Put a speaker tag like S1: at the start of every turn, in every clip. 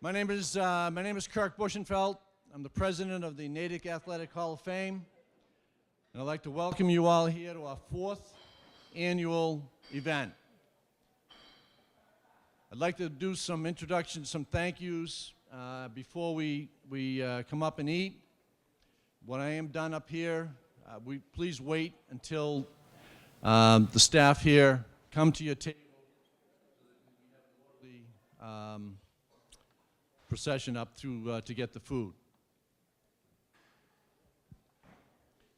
S1: My name is Kirk Buschenfeld. I'm the president of the Natick Athletic Hall of Fame, and I'd like to welcome you all here to our 4th annual event. I'd like to do some introductions, some thank yous before we come up and eat. When I am done up here, please wait until the staff here come to your table. The procession up through to get the food.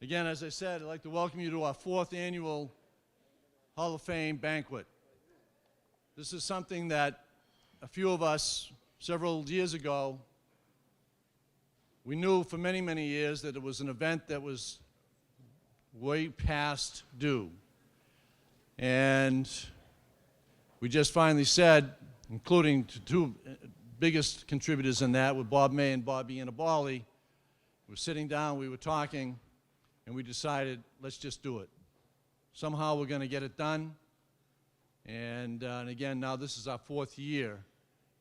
S1: Again, as I said, I'd like to welcome you to our 4th annual Hall of Fame banquet. This is something that a few of us, several years ago, we knew for many, many years that it was an event that was way past due. And we just finally said, including two biggest contributors in that with Bob May and Bobby Annabali, we were sitting down, we were talking, and we decided, let's just do it. Somehow we're going to get it done. And again, now this is our 4th year,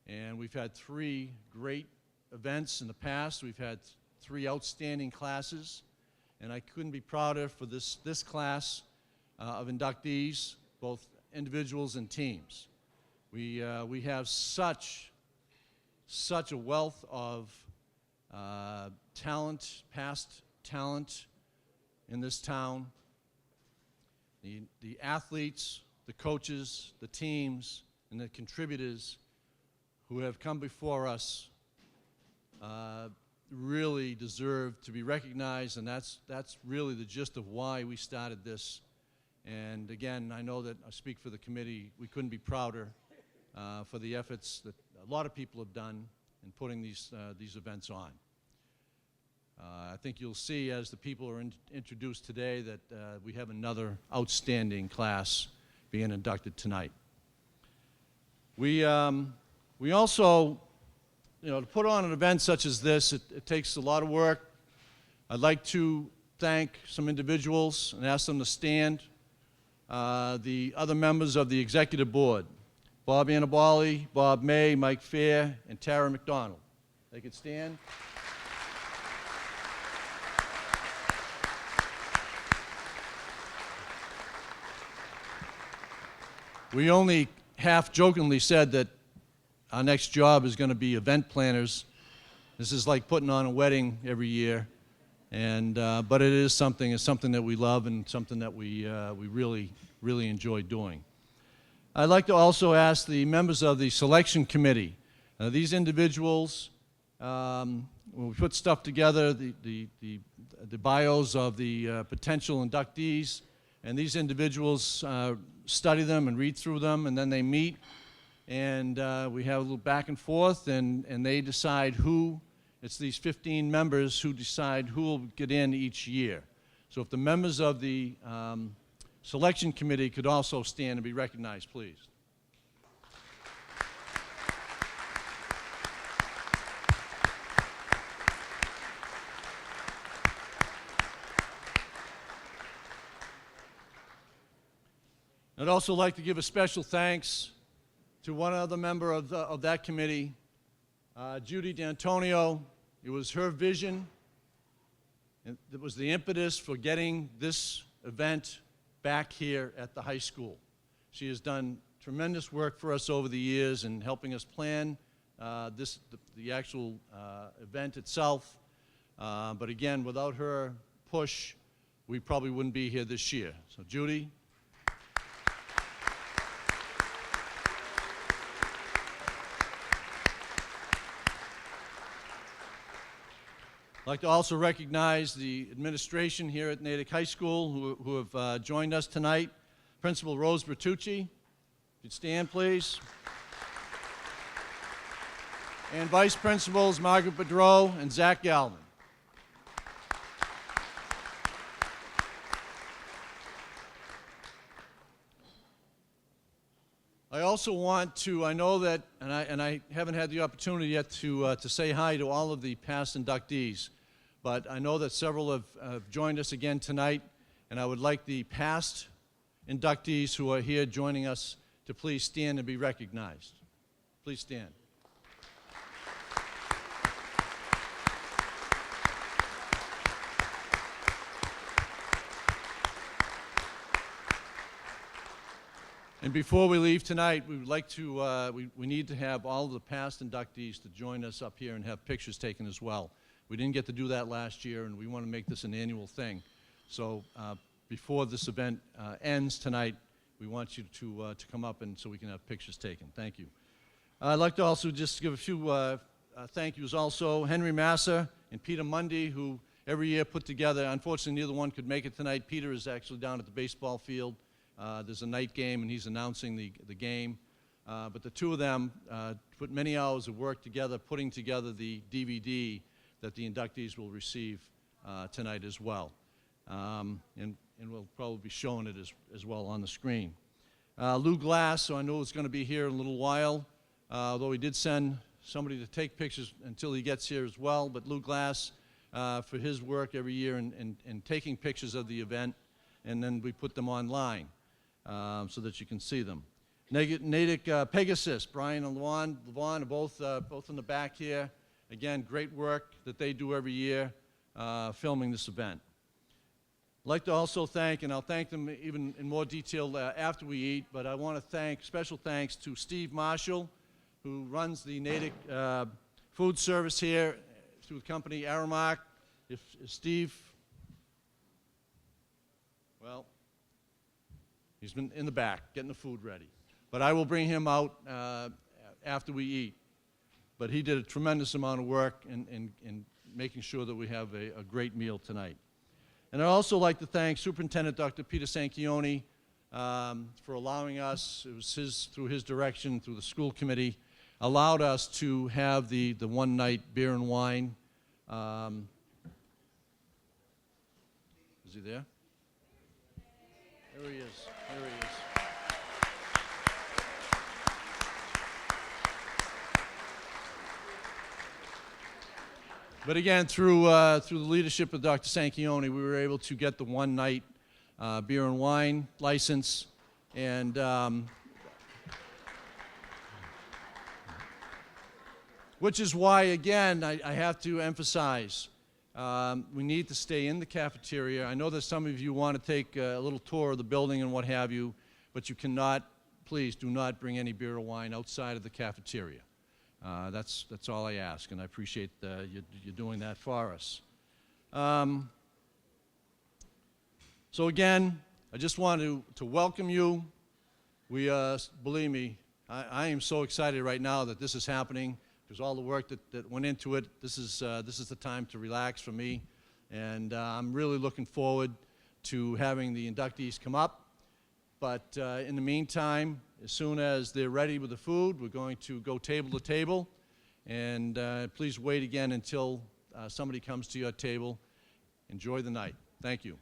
S1: and we've had 3 great events in the past. We've had 3 outstanding classes, and I couldn't be prouder for this class of inductees, both individuals and teams. We have such a wealth of talent, past talent in this town. The athletes, the coaches, the teams, and the contributors who have come before us really deserve to be recognized, and that's really the gist of why we started this. And again, I know that I speak for the committee. We couldn't be prouder for the efforts that a lot of people have done in putting these events on. I think you'll see as the people are introduced today that we have another outstanding class being inducted tonight. We also, to put on an event such as this, it takes a lot of work. I'd like to thank some individuals and ask them to stand. The other members of the executive board, Bob Annabali, Bob May, Mike Fair, and Tara McDonald. They could stand. We only half-jokingly said that our next job is going to be event planners. This is like putting on a wedding every year, and but it is something. It's something that we love and something that we really enjoy doing. I'd like to also ask the members of the selection committee. These individuals, when we put stuff together, the bios of the potential inductees, and these individuals study them and read through them, and then they meet, and we have a little back and forth, and they decide who. It's these 15 members who decide who will get in each year. So if the members of the selection committee could also stand and be recognized, please. I'd also like to give a special thanks to one other member of that committee, Judy D'Antonio. It was her vision, and it was the impetus for getting this event back here at the high school. She has done tremendous work for us over the years in helping us plan the actual event itself. But again, without her push, we probably wouldn't be here this year. So Judy. I'd like to also recognize the administration here at Natick High School who have joined us tonight. Principal Rose Bertucci, if you'd stand, please. And Vice Principals Margaret Bedreau and Zach Galvin. I also want to, I know that, and I haven't had the opportunity yet to say hi to all of the past inductees, but I know that several have joined us again tonight, and I would like the past inductees who are here joining us to please stand and be recognized. Please stand. And before we leave tonight, we would like to, we need to have all of the past inductees to join us up here and have pictures taken as well. We didn't get to do that last year, and we want to make this an annual thing. So before this event ends tonight, we want you to come up and so we can have pictures taken. Thank you. I'd like to also just give a few thank yous also. Henry Massa and Peter Mundy, who every year put together, unfortunately neither one could make it tonight. Peter is actually down at the baseball field. There's a night game and he's announcing the game. But the two of them put many hours of work together, putting together the DVD that the inductees will receive tonight as well. And we'll probably be showing it as well on the screen. Lou Glass, so I know it's going to be here in a little while, although he did send somebody to take pictures until he gets here as well. But Lou Glass, for his work every year in taking pictures of the event, and then we put them online so that you can see them. Natick Pegasus, Brian and Levon are both in the back here. Again, great work that they do every year filming this event. I'd like to also thank, and I'll thank them even in more detail after we eat, but I want to thank, special thanks to Steve Marshall, who runs the Natick food service here through the company Aramark. If Steve, well, he's been in the back getting the food ready. But I will bring him out after we eat. But he did a tremendous amount of work in making sure that we have a great meal tonight. And I'd also like to thank Superintendent Dr. Peter Sanchione for allowing us, it was through his direction, through the school committee, allowed us to have the one-night beer and wine. Is he there? There he is. There he is. But again, through the leadership of Dr. Sanchione, we were able to get the one-night beer and wine license, and which is why, again, I have to emphasize, we need to stay in the cafeteria. I know that some of you want to take a little tour of the building and what have you, but you cannot, please do not bring any beer or wine outside of the cafeteria. That's all I ask, and I appreciate you doing that for us. So again, I just want to welcome you. We, believe me, I am so excited right now that this is happening, because all the work that went into it. This is the time to relax for me, and I'm really looking forward to having the inductees come up. But in the meantime, as soon as they're ready with the food, we're going to go table to table. And please wait again until somebody comes to your table. Enjoy the night. Thank you.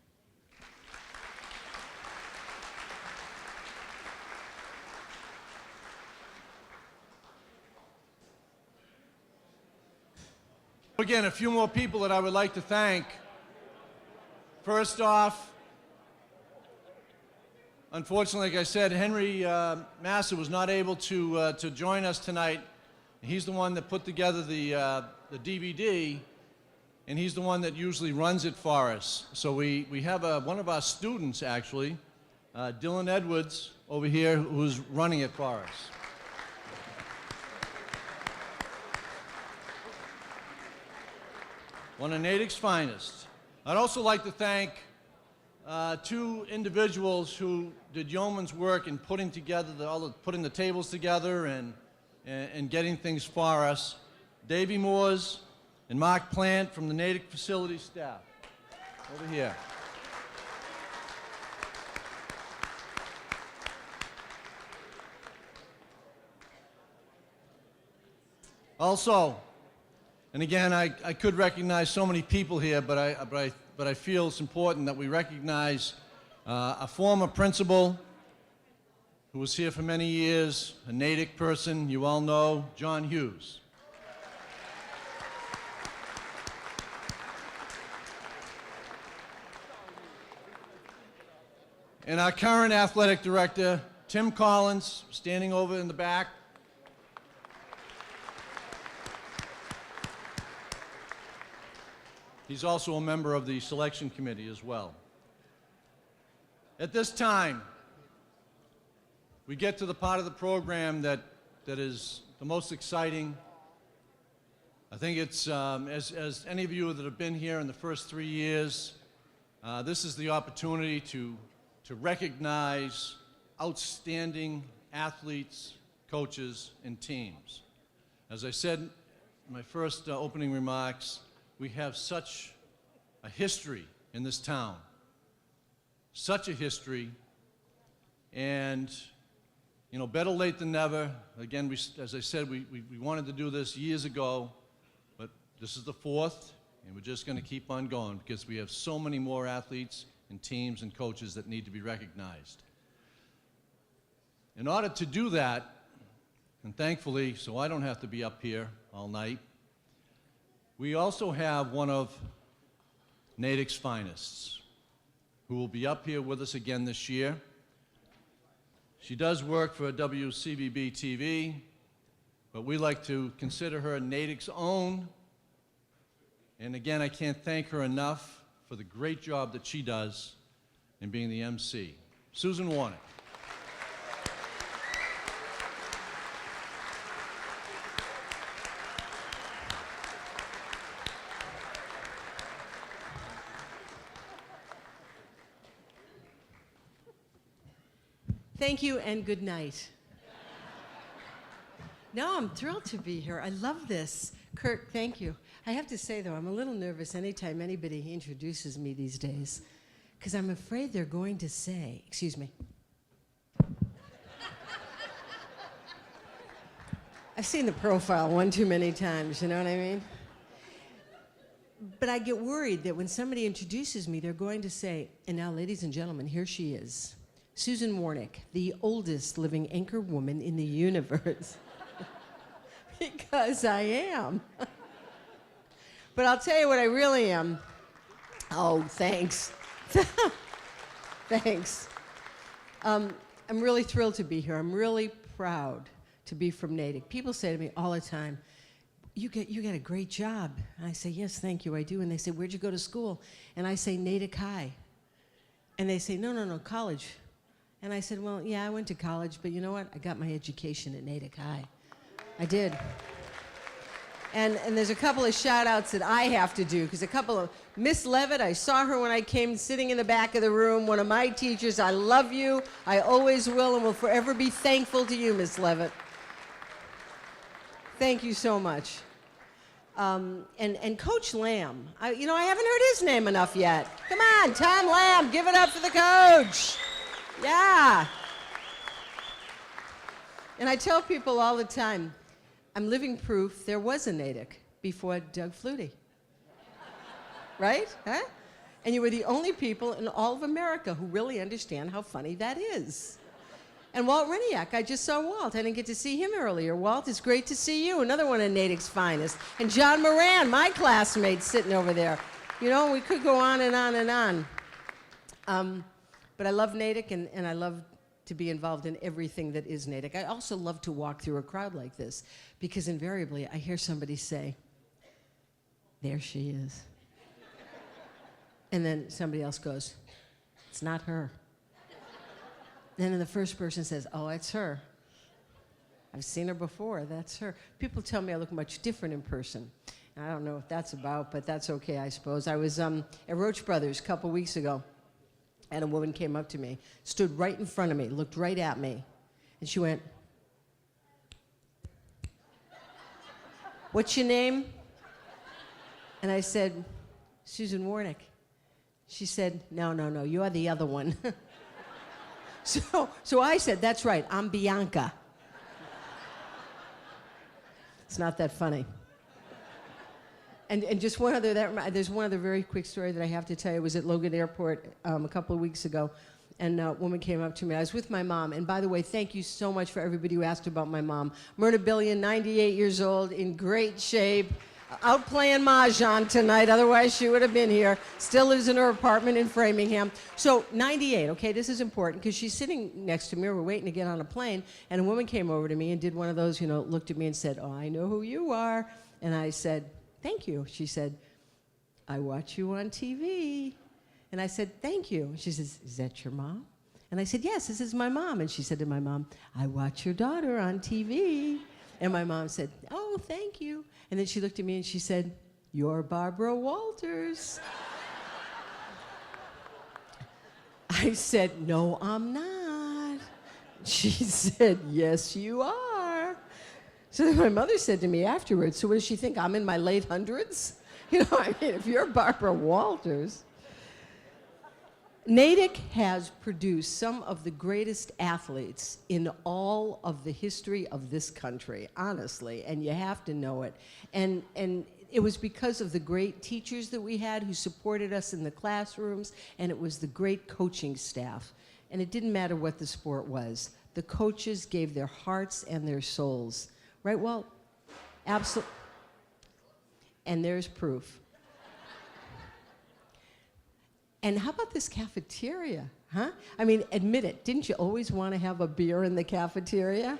S1: Again, a few more people that I would like to thank. First off, unfortunately, like I said, Henry Massa was not able to join us tonight. He's the one that put together the DVD, and he's the one that usually runs it for us. So we have one of our students, actually, Dylan Edwards, over here, who's running it for us. One of Natick's finest. I'd also like to thank two individuals who did yeoman's work in putting together putting the tables together and getting things for us. Davey Moores and Mark Plant from the Natick facility staff. Over here. Also, and again, I could recognize so many people here, but I feel it's important that we recognize a former principal who was here for many years, a Natick person you all know, John Hughes. And our current athletic director, Tim Collins, standing over in the back. He's also a member of the selection committee as well. At this time, we get to the part of the program that is the most exciting. I think it's, as any of you that have been here in the first 3 years, this is the opportunity to recognize outstanding athletes, coaches, and teams. As I said in my first opening remarks, we have such a history in this town, such a history, and you know, better late than never. Again, as I said, we wanted to do this years ago, but this is the fourth, and we're just going to keep on going because we have so many more athletes and teams and coaches that need to be recognized. In order to do that, and thankfully, so I don't have to be up here all night, we also have one of Natick's finest, who will be up here with us again this year. She does work for WCBB TV, but we like to consider her Natick's own. And again, I can't thank her enough for the great job that she does in being the MC. Susan Warnick.
S2: Thank you and good night. No, I'm thrilled to be here. I love this. Kurt, thank you. I have to say, though, I'm a little nervous anytime anybody introduces me these days, because I'm afraid they're going to say, excuse me. I've seen the profile one too many times, you know what I mean? But I get worried that when somebody introduces me, they're going to say, and now, ladies and gentlemen, here she is. Susan Warnick, the oldest living anchor woman in the universe. Because I am. But I'll tell you what I really am. Oh, thanks. Thanks. I'm really thrilled to be here. I'm really proud to be from Natick. People say to me all the time, you get a great job. And I say, yes, thank you, I do. And they say, where'd you go to school? And I say, Natick High. And they say, no, college. And I said, well, yeah, I went to college, but you know what? I got my education at Natick High. I did. And there's a couple of shout-outs that I have to do, because a couple of, Miss Levitt, I saw her when I came sitting in the back of the room, one of my teachers. I love you. I always will and will forever be thankful to you, Miss Levitt. Thank you so much. And Coach Lamb, I haven't heard his name enough yet. Come on, Tom Lamb, give it up for the coach. Yeah. And I tell people all the time, I'm living proof there was a Natick before Doug Flutie. Right? Huh? And you were the only people in all of America who really understand how funny that is. And Walt Reniak, I just saw Walt. I didn't get to see him earlier. Walt, it's great to see you, another one of Natick's finest. And John Moran, my classmate, sitting over there. You know, we could go on and on and on. But I love Natick, and I love to be involved in everything that is Natick. I also love to walk through a crowd like this, because invariably I hear somebody say, there she is. And then somebody else goes, it's not her. Then the first person says, oh, it's her. I've seen her before, that's her. People tell me I look much different in person. I don't know what that's about, but that's okay, I suppose. I was at Roach Brothers a couple weeks ago, and a woman came up to me, stood right in front of me, looked right at me, and she went, what's your name? And I said, Susan Warnick. She said, no, you're the other one. So I said, that's right, I'm Bianca. It's not that funny. And just one other, there's one other very quick story that I have to tell you. It was at Logan Airport a couple of weeks ago, and a woman came up to me. I was with my mom, and by the way, thank you so much for everybody who asked about my mom. Myrna Billion, 98 years old, in great shape, out playing mahjong tonight, otherwise she would have been here. Still lives in her apartment in Framingham. So 98, okay, this is important, because she's sitting next to me, we're waiting to get on a plane, and a woman came over to me and did one of those, looked at me and said, oh, I know who you are. And I said, thank you. She said, I watch you on TV. And I said, thank you. She says, is that your mom? And I said, yes, this is my mom. And she said to my mom, I watch your daughter on TV. And my mom said, oh, thank you. And then she looked at me and she said, you're Barbara Walters. I said, no, I'm not. She said, yes, you are. So then my mother said to me afterwards, so what does she think? I'm in my late hundreds? You know, I mean, if you're Barbara Walters. Natick has produced some of the greatest athletes in all of the history of this country, honestly, and you have to know it. And it was because of the great teachers that we had who supported us in the classrooms, and it was the great coaching staff. And it didn't matter what the sport was. The coaches gave their hearts and their souls. Right, well, absolutely. And there's proof. And how about this cafeteria, huh? I mean, admit it, didn't you always want to have a beer in the cafeteria?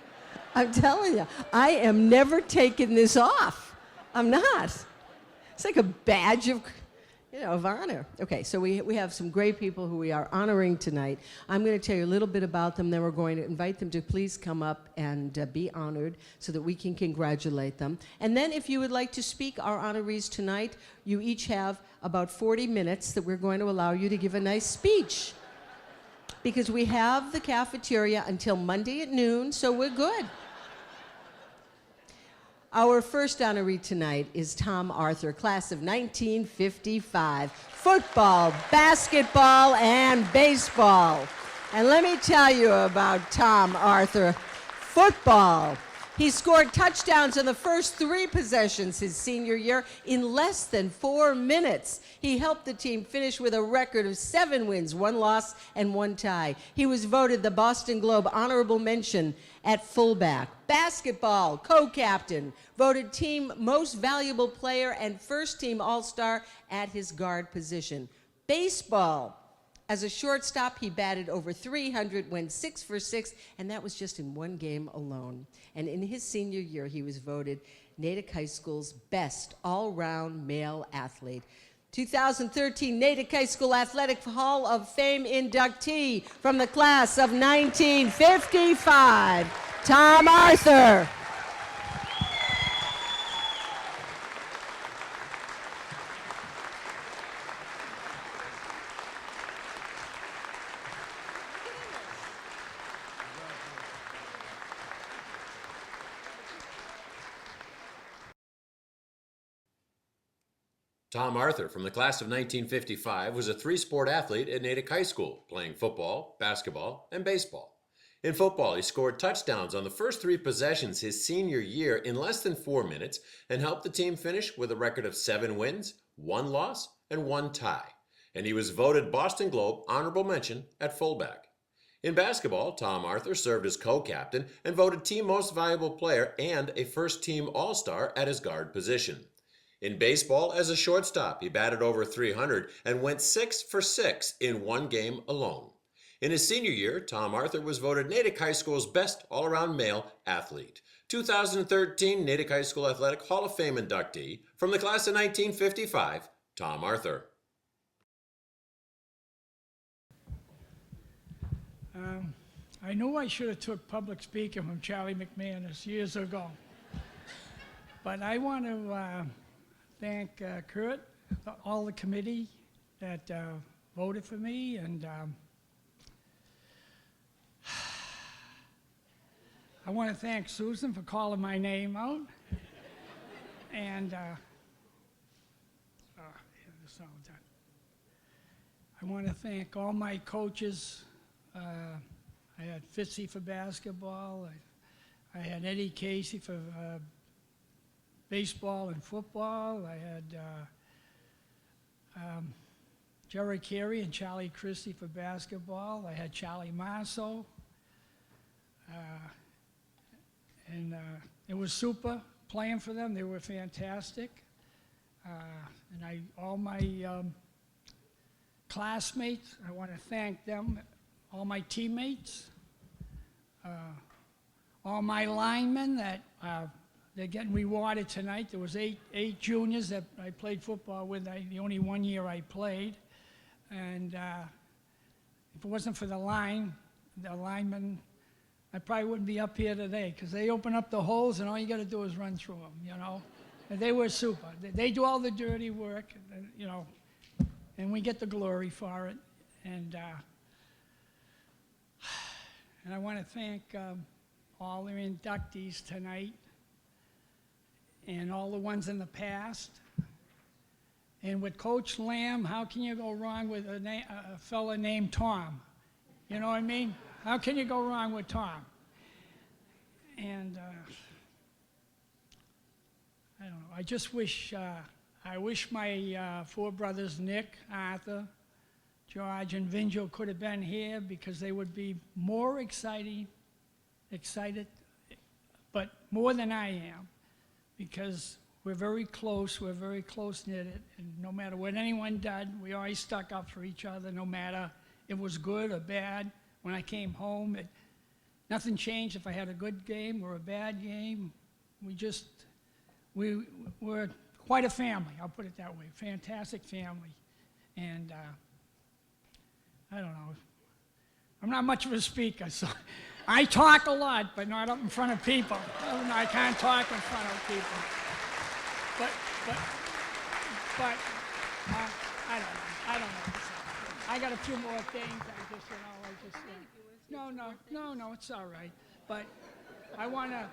S2: I'm telling you, I am never taking this off. I'm not. It's like a badge of, of honor. Okay, so we have some great people who we are honoring tonight. I'm going to tell you a little bit about them, then we're going to invite them to please come up and be honored so that we can congratulate them. And then if you would like to speak, our honorees tonight, you each have about 40 minutes that we're going to allow you to give a nice speech. Because we have the cafeteria until Monday at noon, so we're good. Our first honoree tonight is Tom Arthur, class of 1955. Football, basketball, and baseball. And let me tell you about Tom Arthur. Football. He scored touchdowns in the first 3 possessions his senior year in less than 4 minutes. He helped the team finish with a record of 7 wins, 1 loss, and 1 tie. He was voted the Boston Globe honorable mention at fullback. Basketball, co-captain, voted team most valuable player and first team all-star at his guard position. Baseball. As a shortstop, he batted over 300, went 6 for 6, and that was just in 1 game alone. And in his senior year, he was voted Natick High School's best all-round male athlete. 2013 Natick High School Athletic Hall of Fame inductee from the class of 1955, Tom Arthur.
S3: Tom Arthur, from the class of 1955, was a 3-sport athlete at Natick High School, playing football, basketball, and baseball. In football, he scored touchdowns on the first 3 possessions his senior year in less than 4 minutes and helped the team finish with a record of 7 wins, 1 loss, and 1 tie. And he was voted Boston Globe honorable mention at fullback. In basketball, Tom Arthur served as co-captain and voted team most valuable player and a first-team all-star at his guard position. In baseball, as a shortstop, he batted over 300 and went 6 for 6 in 1 game alone. In his senior year, Tom Arthur was voted Natick High School's best all-around male athlete. 2013 Natick High School Athletic Hall of Fame inductee from the class of 1955, Tom Arthur.
S4: I knew I should have took public speaking from Charlie McManus years ago. But I want to thank Kurt, all the committee that voted for me, and I want to thank Susan for calling my name out. And it's all done. I want to thank all my coaches. I had Fitzy for basketball. I had Eddie Casey for baseball and football. I had Jerry Carey and Charlie Christie for basketball. I had Charlie Marceau. And it was super playing for them. They were fantastic. And all my classmates, I want to thank them. All my teammates, all my linemen that they're getting rewarded tonight. There was eight juniors that I played football with. The only 1 year I played. And if it wasn't for the line, the linemen, I probably wouldn't be up here today, because they open up the holes and all you gotta do is run through them, you know? And they were super. They do all the dirty work, and, you know, and we get the glory for it. And I want to thank all the inductees tonight and all the ones in the past. And with Coach Lamb, how can you go wrong with a fella named Tom? You know what I mean? How can you go wrong with Tom? And I don't know. I just wish, I wish my 4 brothers, Nick, Arthur, George, and Vinjo could have been here, because they would be more excited, but more than I am, because we're very close-knit, and no matter what anyone did, we always stuck up for each other, no matter if it was good or bad. When I came home, nothing changed if I had a good game or a bad game. We're quite a family, I'll put it that way, fantastic family. And I don't know, I'm not much of a speaker, so I talk a lot, but not up in front of people. I can't talk in front of people. But I don't know. I got a few more things, no, it's all right. But I wanna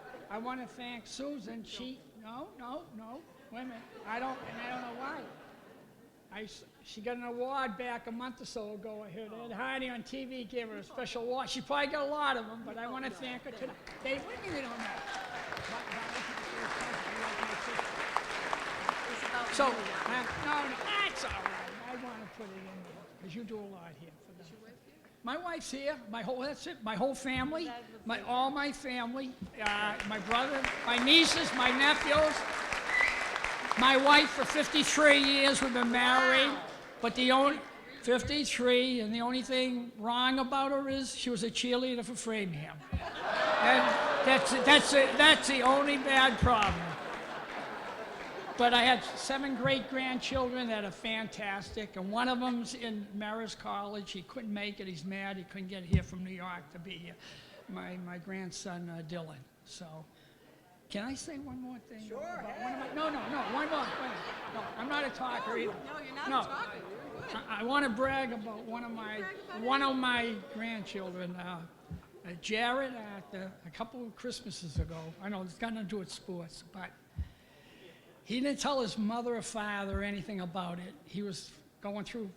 S4: thank Susan. No, wait a minute. I don't know why. She got an award back a month or so ago. I heard Ed Hardy on TV gave her a special award. She probably got a lot of them, but I want to thank her today. Dave, what do you mean they don't know? So, no, that's all right. I want to put it in there, because you do a lot here for them. My wife's here. That's it. My whole family. All my family. My brother, my nieces, my nephews. My wife for 53 years. We've been married. But the only 53, and the only thing wrong about her is she was a cheerleader for Framingham. And that's the only bad problem. But I had 7 great-grandchildren that are fantastic, and one of them's in Marist College. He couldn't make it. He's mad. He couldn't get here from New York to be here. My grandson, Dylan. So, can I say one more thing? Sure. No, one more. Wait. No, I'm not a talker either.
S2: No, you're not a talker. You're good.
S4: I want to brag about one of my grandchildren. Jared, a couple of Christmases ago. I know it's got nothing to do with sports, but he didn't tell his mother or father anything about it. He was going through,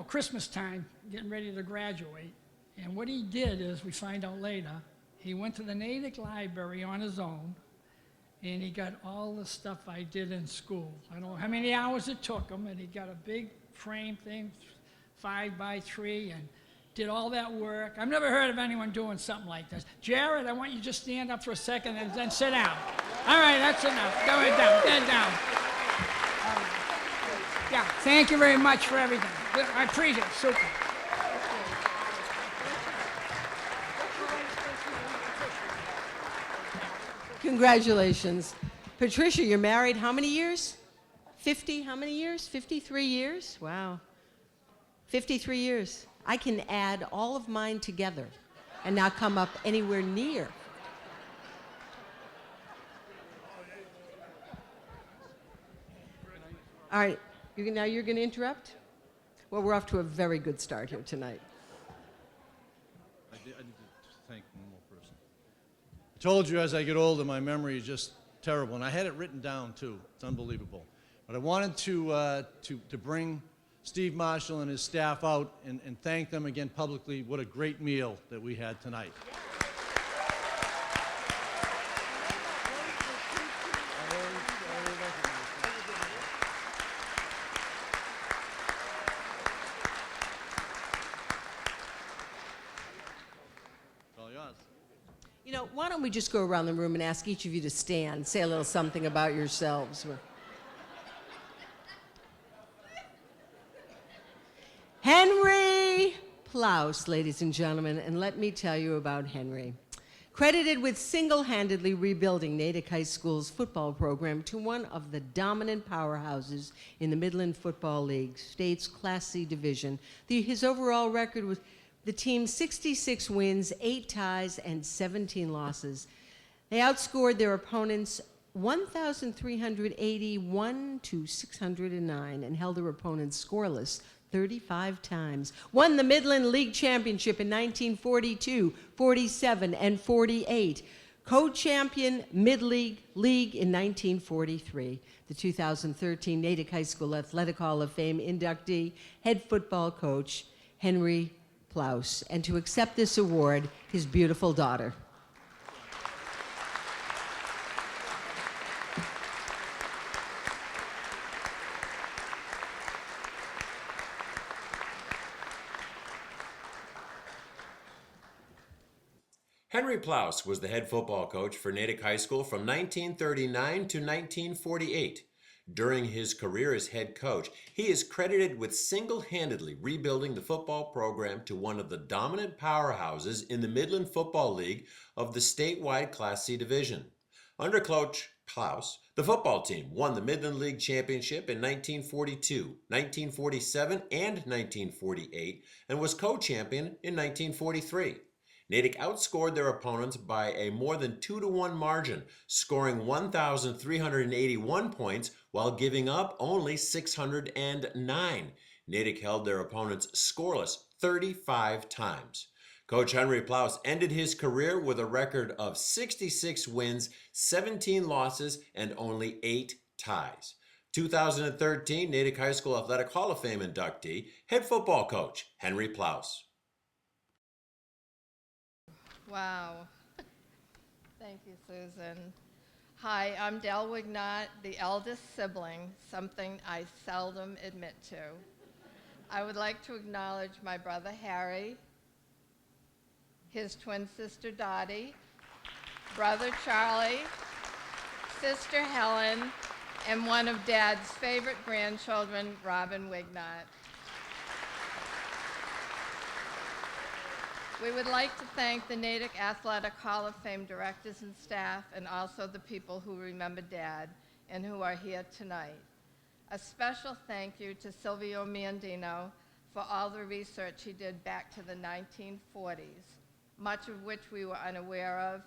S4: Christmas time, getting ready to graduate. And what he did is, we find out later, he went to the Natick Library on his own, and he got all the stuff I did in school. I don't know how many hours it took him, and he got a big frame thing, 5x3, and did all that work. I've never heard of anyone doing something like this. Jared, I want you to just stand up for a second and then sit down. All right, that's enough. Go down. Yeah, thank you very much for everything. I appreciate it. Super.
S2: Congratulations. Patricia, you're married how many years? 50, how many years? 53 years? Wow. 53 years. I can add all of mine together and not come up anywhere near. All right, now you're going to interrupt? Well, we're off to a very good start here tonight.
S1: I need to thank one more person. I told you as I get older, my memory is just terrible, and I had it written down too. It's unbelievable. But I wanted to bring Steve Marshall and his staff out and thank them again publicly. What a great meal that we had tonight.
S2: Why don't we just go around the room and ask each of you to stand, say a little something about yourselves. Henry Plouse, ladies and gentlemen, and let me tell you about Henry. Credited with single-handedly rebuilding Natick High School's football program to one of the dominant powerhouses in the Midland Football League, state's Class C division, his overall record The team's 66 wins, 8 ties, and 17 losses. They outscored their opponents 1,381 to 609 and held their opponents scoreless 35 times. Won the Midland League Championship in 1942, 47, and 48. Co-champion Mid-League League in 1943. The 2013 Natick High School Athletic Hall of Fame inductee, head football coach Henry Plaus. And to accept this award, his beautiful daughter.
S3: Henry Plaus was the head football coach for Natick High School from 1939 to 1948. During his career as head coach, he is credited with single-handedly rebuilding the football program to one of the dominant powerhouses in the Midland Football League of the statewide Class C division. Under Coach Plaus, the football team won the Midland League Championship in 1942, 1947, and 1948, and was co-champion in 1943. Natick outscored their opponents by a more than 2-to-1 margin, scoring 1,381 points while giving up only 609. Natick held their opponents scoreless 35 times. Coach Henry Plaus ended his career with a record of 66 wins, 17 losses, and only 8 ties. 2013 Natick High School Athletic Hall of Fame inductee, head football coach Henry Plaus.
S5: Wow. Thank you, Susan. Hi, I'm Del Wignott, the eldest sibling, something I seldom admit to. I would like to acknowledge my brother Harry, his twin sister Dottie, brother Charlie, sister Helen, and one of Dad's favorite grandchildren, Robin Wignott. We would like to thank the Natick Athletic Hall of Fame directors and staff, and also the people who remember Dad and who are here tonight. A special thank you to Silvio Mandino for all the research he did back to the 1940s, much of which we were unaware of,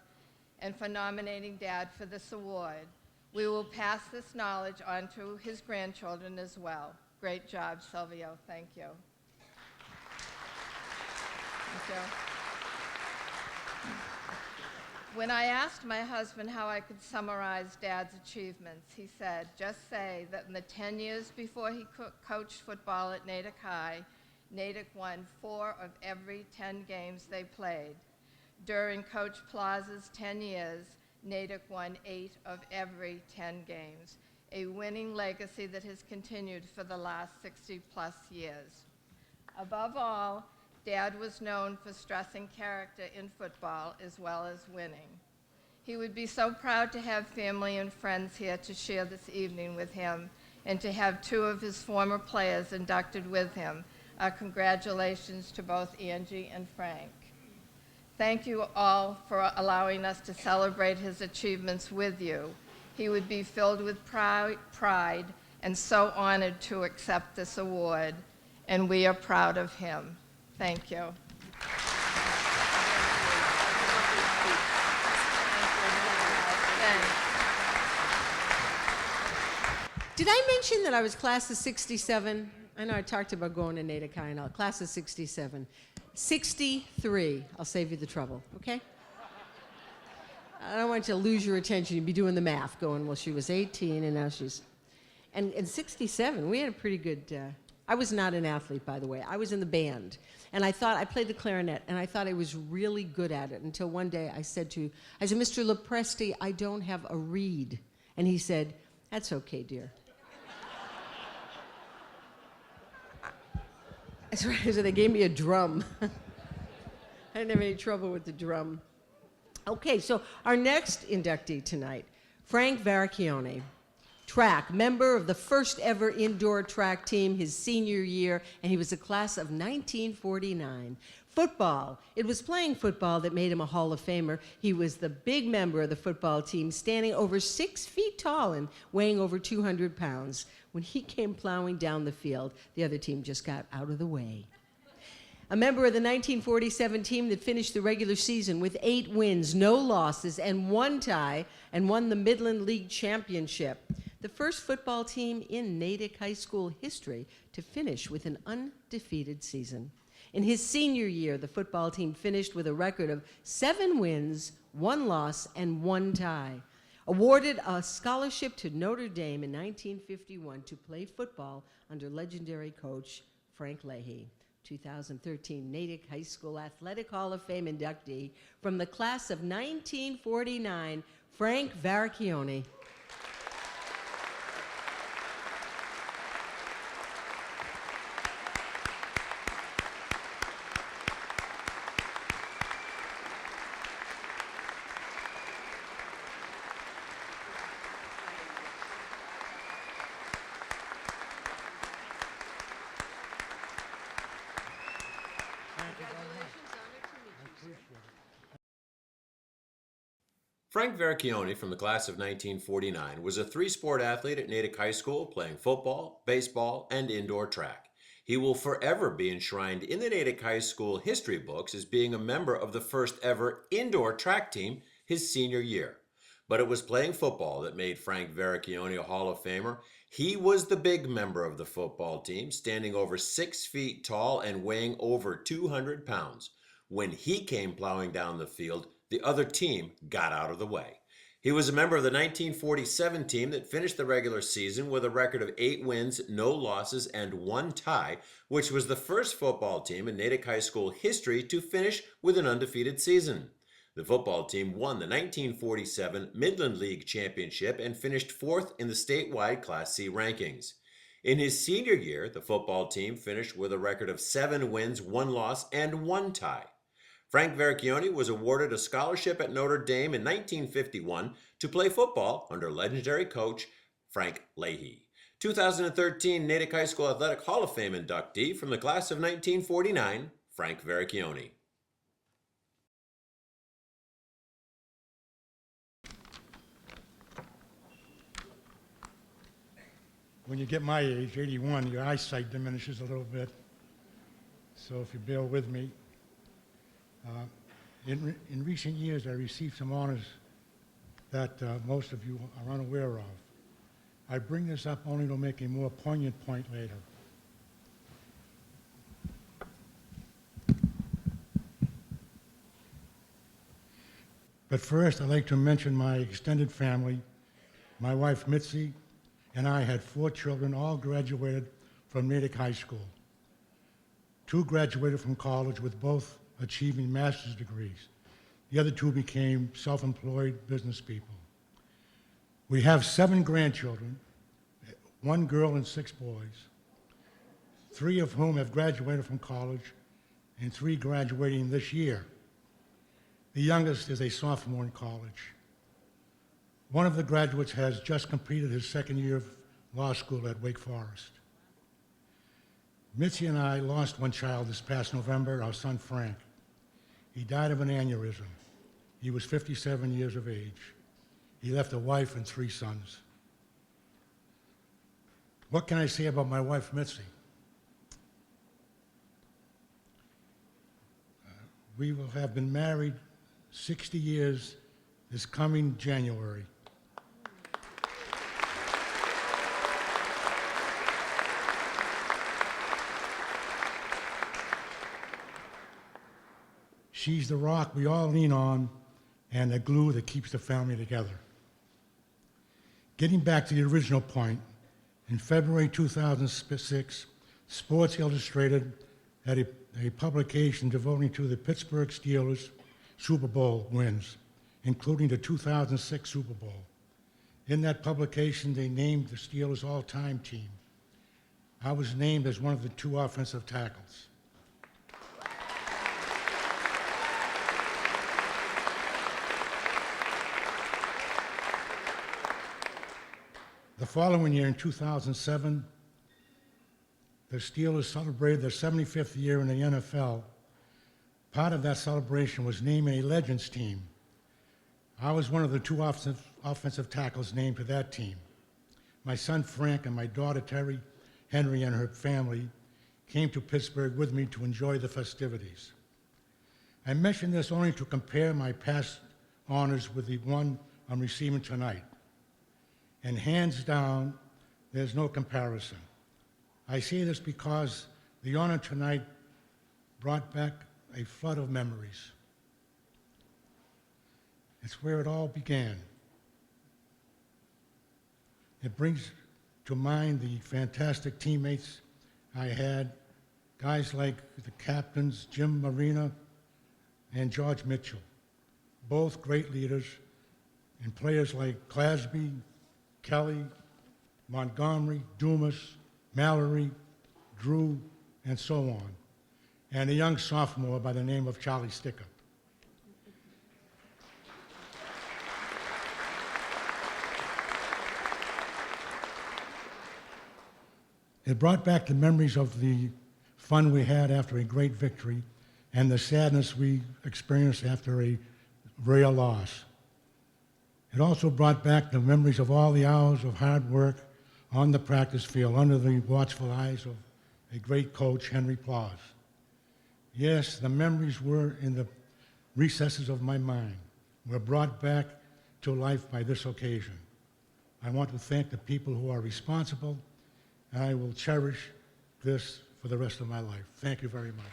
S5: and for nominating Dad for this award. We will pass this knowledge on to his grandchildren as well. Great job, Silvio. Thank you. Thank you. When I asked my husband how I could summarize Dad's achievements, he said, just say that in the 10 years before he coached football at Natick High, Natick won 4 of every 10 games they played. During Coach Plaza's 10 years, Natick won 8 of every 10 games, a winning legacy that has continued for the last 60-plus years. Above all, Dad was known for stressing character in football as well as winning. He would be so proud to have family and friends here to share this evening with him and to have 2 of his former players inducted with him. Our congratulations to both Angie and Frank. Thank you all for allowing us to celebrate his achievements with you. He would be filled with pride and so honored to accept this award, and we are proud of him. Thank you. Thanks.
S2: Did I mention that I was class of 67? I know I talked about going to Natick High and all. Class of 67. 63. I'll save you the trouble, okay? I don't want you to lose your attention. You'd be doing the math going, well, she was 18 and now she's... And 67, we had a pretty good... I was not an athlete, by the way. I was in the band. And I played the clarinet, and I thought I was really good at it until one day I said, Mr. Lopresti, I don't have a reed. And he said, that's okay, dear. So they gave me a drum. I didn't have any trouble with the drum. Okay, so our next inductee tonight, Frank Varacchione. Track, member of the first ever indoor track team his senior year, and he was a class of 1949. Football, it was playing football that made him a Hall of Famer. He was the big member of the football team, standing over 6 feet tall and weighing over 200 pounds. When he came plowing down the field, the other team just got out of the way. A member of the 1947 team that finished the regular season with 8 wins, no losses, and 1 tie, and won the Midland League Championship. The first football team in Natick High School history to finish with an undefeated season. In his senior year, the football team finished with a record of 7 wins, 1 loss, and 1 tie. Awarded a scholarship to Notre Dame in 1951 to play football under legendary coach Frank Leahy. 2013 Natick High School Athletic Hall of Fame inductee from the class of 1949, Frank Varacchione.
S3: Frank Veracchione from the class of 1949 was a 3-sport athlete at Natick High School playing football, baseball, and indoor track. He will forever be enshrined in the Natick High School history books as being a member of the first ever indoor track team his senior year. But it was playing football that made Frank Veracchione a Hall of Famer. He was the big member of the football team, standing over 6 feet tall and weighing over 200 pounds. When he came plowing down the field, the other team got out of the way. He was a member of the 1947 team that finished the regular season with a record of 8 wins, no losses, and 1 tie, which was the first football team in Natick High School history to finish with an undefeated season. The football team won the 1947 Midland League Championship and finished 4th in the statewide Class C rankings. In his senior year, the football team finished with a record of 7 wins, 1 loss, and 1 tie. Frank Veracchione was awarded a scholarship at Notre Dame in 1951 to play football under legendary coach Frank Leahy. 2013 Natick High School Athletic Hall of Fame inductee from the class of 1949, Frank Veracchione.
S6: When you get my age, 81, your eyesight diminishes a little bit. So if you bear with me. In recent years, I received some honors that most of you are unaware of. I bring this up only to make a more poignant point later. But first, I'd like to mention my extended family. My wife, Mitzi, and I had 4 children, all graduated from Natick High School. 2 graduated from college with both achieving master's degrees. The other 2 became self-employed business people. We have 7 grandchildren, 1 girl and 6 boys, 3 of whom have graduated from college and 3 graduating this year. The youngest is a sophomore in college. One of the graduates has just completed his 2nd year of law school at Wake Forest. Mitzi and I lost 1 child this past November, our son Frank. He died of an aneurysm. He was 57 years of age. He left a wife and 3 sons. What can I say about my wife, Mitzi? We will have been married 60 years this coming January. She's the rock we all lean on and the glue that keeps the family together. Getting back to the original point, in February 2006, Sports Illustrated had a publication devoting to the Pittsburgh Steelers Super Bowl wins, including the 2006 Super Bowl. In that publication, they named the Steelers' all-time team. I was named as one of the 2 offensive tackles. The following year, in 2007, the Steelers celebrated their 75th year in the NFL. Part of that celebration was naming a Legends team. I was one of the 2 offensive tackles named to that team. My son Frank and my daughter Terry Henry and her family came to Pittsburgh with me to enjoy the festivities. I mention this only to compare my past honors with the one I'm receiving tonight. And hands down, there's no comparison. I say this because the honor tonight brought back a flood of memories. It's where it all began. It brings to mind the fantastic teammates I had, guys like the captains, Jim Marina and George Mitchell, both great leaders, and players like Clasby, Kelly, Montgomery, Dumas, Mallory, Drew, and so on, and a young sophomore by the name of Charlie Sticker. It brought back the memories of the fun we had after a great victory and the sadness we experienced after a real loss. It also brought back the memories of all the hours of hard work on the practice field under the watchful eyes of a great coach, Henry Plaus. Yes, the memories were in the recesses of my mind, were brought back to life by this occasion. I want to thank the people who are responsible, and I will cherish this for the rest of my life. Thank you very much.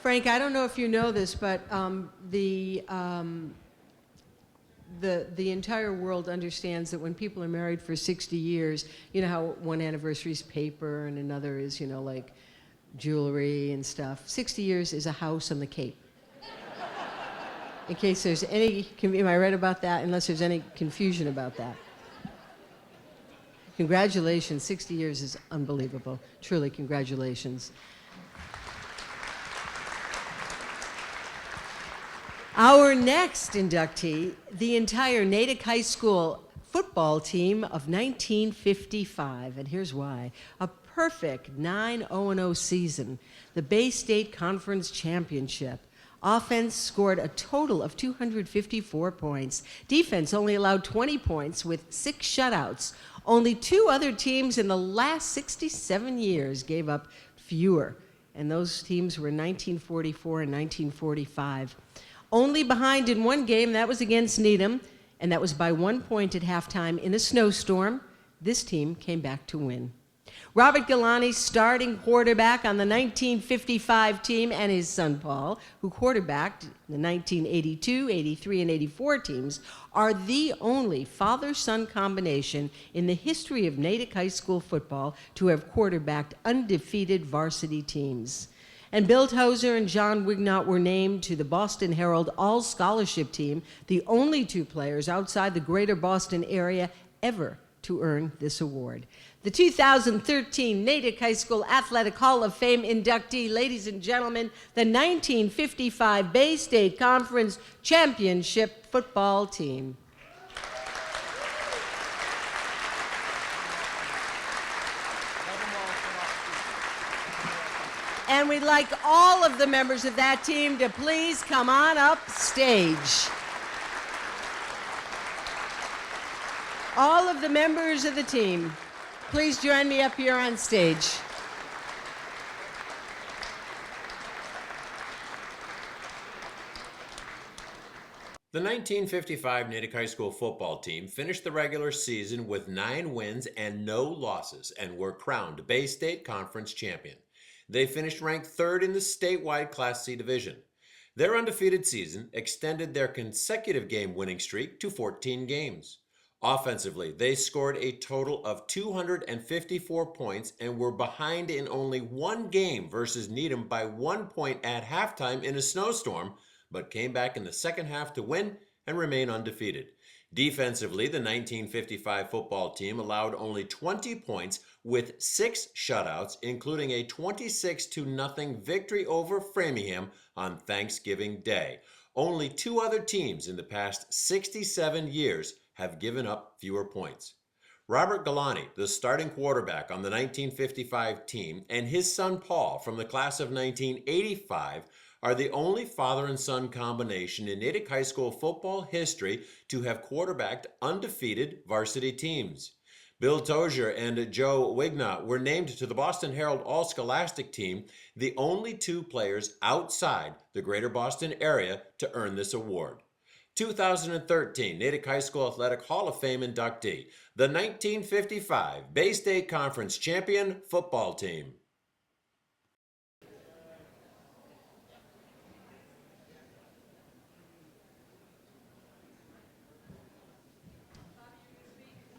S2: Frank, I don't know if you know this, but the entire world understands that when people are married for 60 years, you know how one anniversary is paper and another is, like jewelry and stuff. 60 years is a house on the Cape. In case there's any, am I right about that? Unless there's any confusion about that. Congratulations, 60 years is unbelievable. Truly, congratulations. Our next inductee, the entire Natick High School football team of 1955, and here's why. A perfect 9-0-0 season, the Bay State Conference Championship. Offense scored a total of 254 points. Defense only allowed 20 points with 6 shutouts. Only 2 other teams in the last 67 years gave up fewer, and those teams were 1944 and 1945. Only behind in one game, that was against Needham, and that was by 1 point at halftime in a snowstorm. This team came back to win. Robert Galani, starting quarterback on the 1955 team, and his son Paul, who quarterbacked the 1982, 83, and 84 teams, are the only father-son combination in the history of Natick High School football to have quarterbacked undefeated varsity teams. And Bill Tozer and John Wignott were named to the Boston Herald All-Scholarship Team, the only 2 players outside the greater Boston area ever to earn this award. The 2013 Natick High School Athletic Hall of Fame inductee, ladies and gentlemen, the 1955 Bay State Conference Championship football team. And we'd like all of the members of that team to please come on up stage. All of the members of the team, please join me up here on stage.
S3: The 1955 Natick High School football team finished the regular season with 9 wins and no losses and were crowned Bay State Conference champion. They finished ranked 3rd in the statewide Class C division. Their undefeated season extended their consecutive game winning streak to 14 games. Offensively, they scored a total of 254 points and were behind in only 1 game versus Needham by 1 point at halftime in a snowstorm, but came back in the second half to win and remain undefeated. Defensively, the 1955 football team allowed only 20 points with 6 shutouts, including a 26-0 victory over Framingham on Thanksgiving Day. Only 2 other teams in the past 67 years have given up fewer points. Robert Galani, the starting quarterback on the 1955 team, and his son Paul from the class of 1985 are the only father and son combination in Natick High School football history to have quarterbacked undefeated varsity teams. Bill Tozier and Joe Wignott were named to the Boston Herald All-Scholastic team, the only two players outside the greater Boston area to earn this award. 2013 Natick High School Athletic Hall of Fame inductee, the 1955 Bay State Conference champion football team.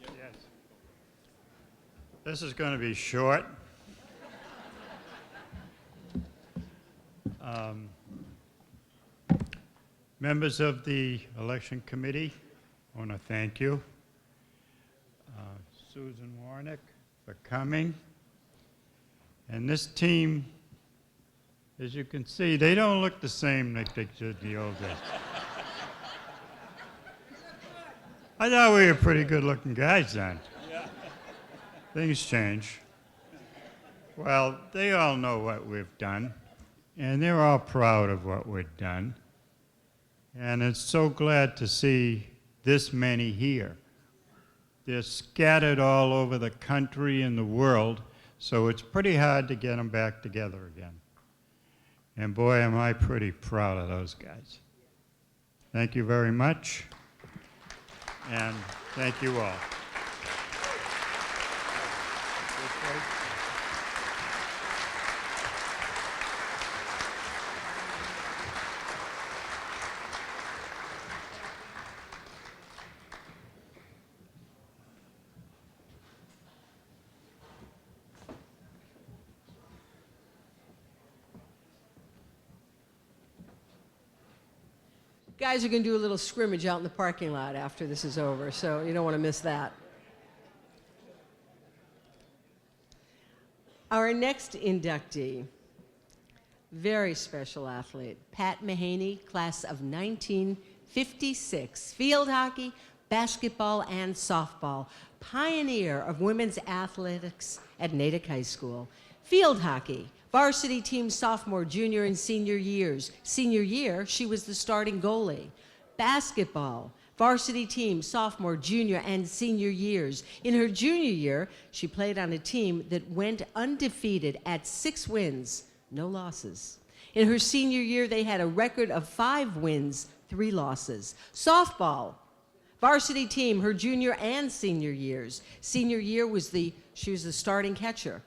S7: Yes. This is going to be short. Members of the election committee, I want to thank you. Susan Warnick for coming. And this team, as you can see, they don't look the same like they did in the old days. I thought we were pretty good-looking guys then. Yeah. Things change. Well, they all know what we've done, and they're all proud of what we've done. And it's so glad to see this many here. They're scattered all over the country and the world, so it's pretty hard to get them back together again. And boy, am I pretty proud of those guys. Thank you very much, and thank you all.
S2: Guys are going to do a little scrimmage out in the parking lot after this is over, so you don't want to miss that. Our next inductee, very special athlete, Pat Mahaney, class of 1956, field hockey, basketball, and softball, pioneer of women's athletics at Natick High School. Field hockey, varsity team sophomore, junior, and senior years. Senior year, she was the starting goalie. Basketball, varsity team sophomore, junior, and senior years. In her junior year, she played on a team that went undefeated at 6 wins, no losses. In her senior year, they had a record of 5 wins, 3 losses. Softball, varsity team, her junior and senior years. Senior year she was the starting catcher.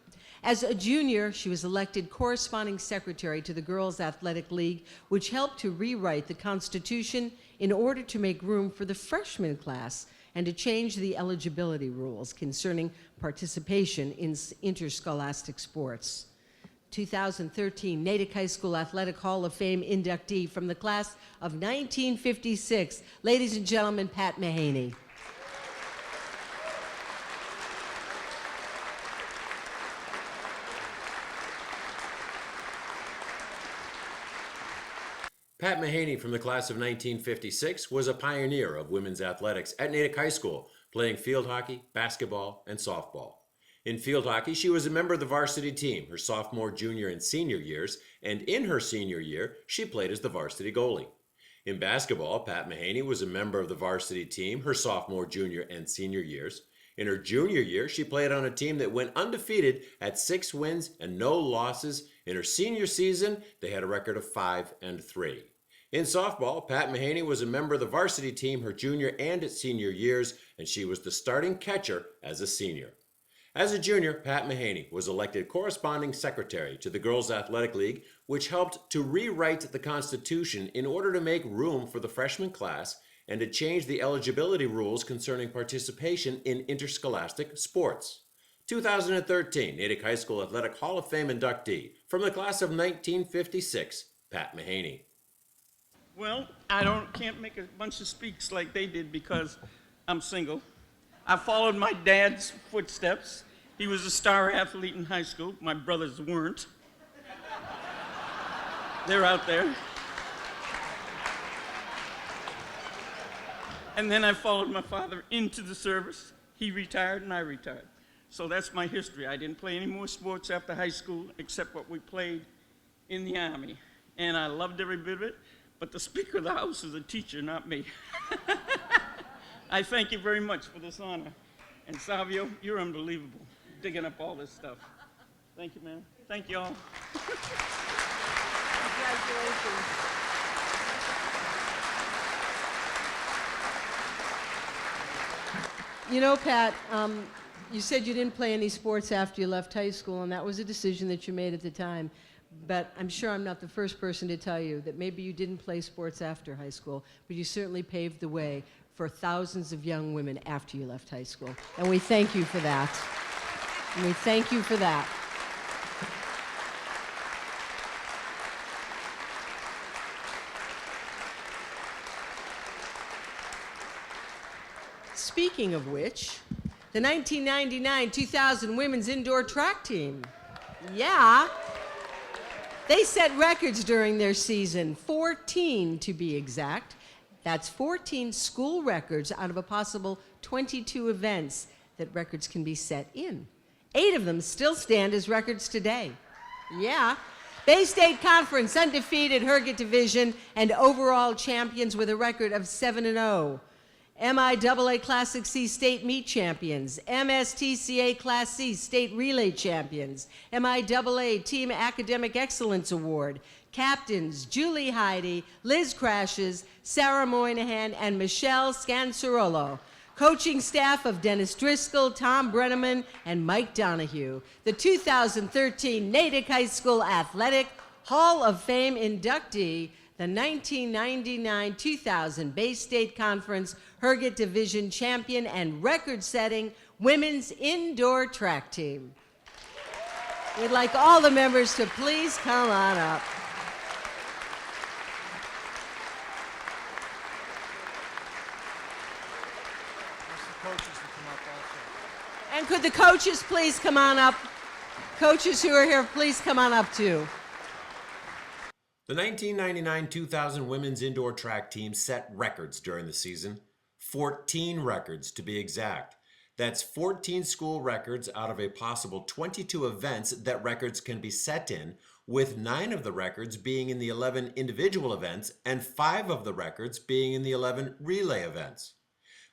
S2: As a junior, she was elected corresponding secretary to the Girls Athletic League, which helped to rewrite the Constitution in order to make room for the freshman class and to change the eligibility rules concerning participation in interscholastic sports. 2013 Natick High School Athletic Hall of Fame inductee from the class of 1956, ladies and gentlemen, Pat Mahaney.
S3: Pat Mahaney from the class of 1956 was a pioneer of women's athletics at Natick High School, playing field hockey, basketball, and softball. In field hockey, she was a member of the varsity team her sophomore, junior, and senior years, and in her senior year, she played as the varsity goalie. In basketball, Pat Mahaney was a member of the varsity team her sophomore, junior, and senior years. In her junior year, she played on a team that went undefeated at 6 wins and no losses. In her senior season, they had a record of 5-3. In softball, Pat Mahaney was a member of the varsity team her junior and senior years, and she was the starting catcher as a senior. As a junior, Pat Mahaney was elected corresponding secretary to the Girls Athletic League, which helped to rewrite the Constitution in order to make room for the freshman class and to change the eligibility rules concerning participation in interscholastic sports. 2013 Natick High School Athletic Hall of Fame inductee from the class of 1956, Pat Mahaney.
S8: Well, can't make a bunch of speaks like they did because I'm single. I followed my dad's footsteps. He was a star athlete in high school. My brothers weren't. They're out there. And then I followed my father into the service. He retired and I retired. So that's my history. I didn't play any more sports after high school except what we played in the Army. And I loved every bit of it, but the Speaker of the House is a teacher, not me. I thank you very much for this honor. And Savio, you're unbelievable, digging up all this stuff. Thank you, man. Thank you all.
S2: Congratulations. You know, Pat, you said you didn't play any sports after you left high school, and that was a decision that you made at the time. But I'm sure I'm not the first person to tell you that maybe you didn't play sports after high school, but you certainly paved the way for thousands of young women after you left high school. And we thank you for that. And we thank you for that. Speaking of which, the 1999-2000 women's indoor track team. Yeah. They set records during their season, 14 to be exact. That's 14 school records out of a possible 22 events that records can be set in. 8 of them still stand as records today. Yeah. Bay State Conference undefeated Herget Division and overall champions with a record of 7-0. MIAA Classic C State Meet Champions, MSTCA Class C State Relay Champions, MIAA Team Academic Excellence Award, captains Julie Heidi, Liz Crashes, Sarah Moynihan, and Michelle Scansarolo. Coaching staff of Dennis Driscoll, Tom Brenneman, and Mike Donahue. The 2013 Natick High School Athletic Hall of Fame inductee, the 1999-2000 Bay State Conference Herget Division champion and record-setting women's indoor track team. We'd like all the members to please come on up. And could the coaches please come on up? Coaches who are here, please come on up too.
S3: The 1999-2000 women's indoor track team set records during the season, 14 records to be exact. That's 14 school records out of a possible 22 events that records can be set in, with 9 of the records being in the 11 individual events and 5 of the records being in the 11 relay events.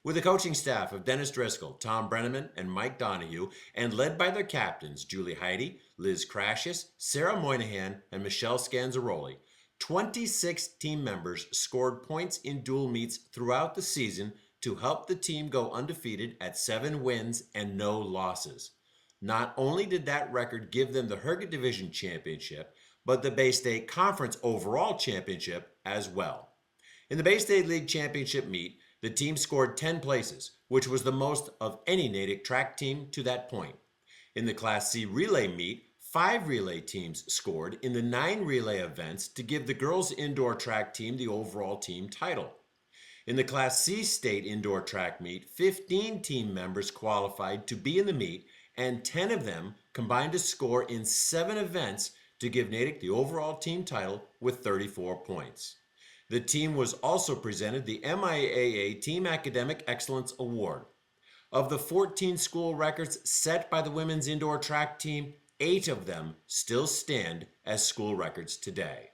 S3: With a coaching staff of Dennis Driscoll, Tom Brenneman, and Mike Donahue, and led by their captains, Julie Heidi, Liz Crashes, Sarah Moynihan, and Michelle Scanzaroli, 26 team members scored points in dual meets throughout the season to help the team go undefeated at 7 wins and no losses. Not only did that record give them the Herget Division Championship, but the Bay State Conference Overall Championship as well. In the Bay State League Championship meet, the team scored 10 places, which was the most of any Natick track team to that point. In the Class C relay meet, 5 relay teams scored in the 9 relay events to give the girls' indoor track team the overall team title. In the Class C state indoor track meet, 15 team members qualified to be in the meet, and 10 of them combined to score in 7 events to give Natick the overall team title with 34 points. The team was also presented the MIAA Team Academic Excellence Award. Of the 14 school records set by the women's indoor track team, 8 of them still stand as school records today.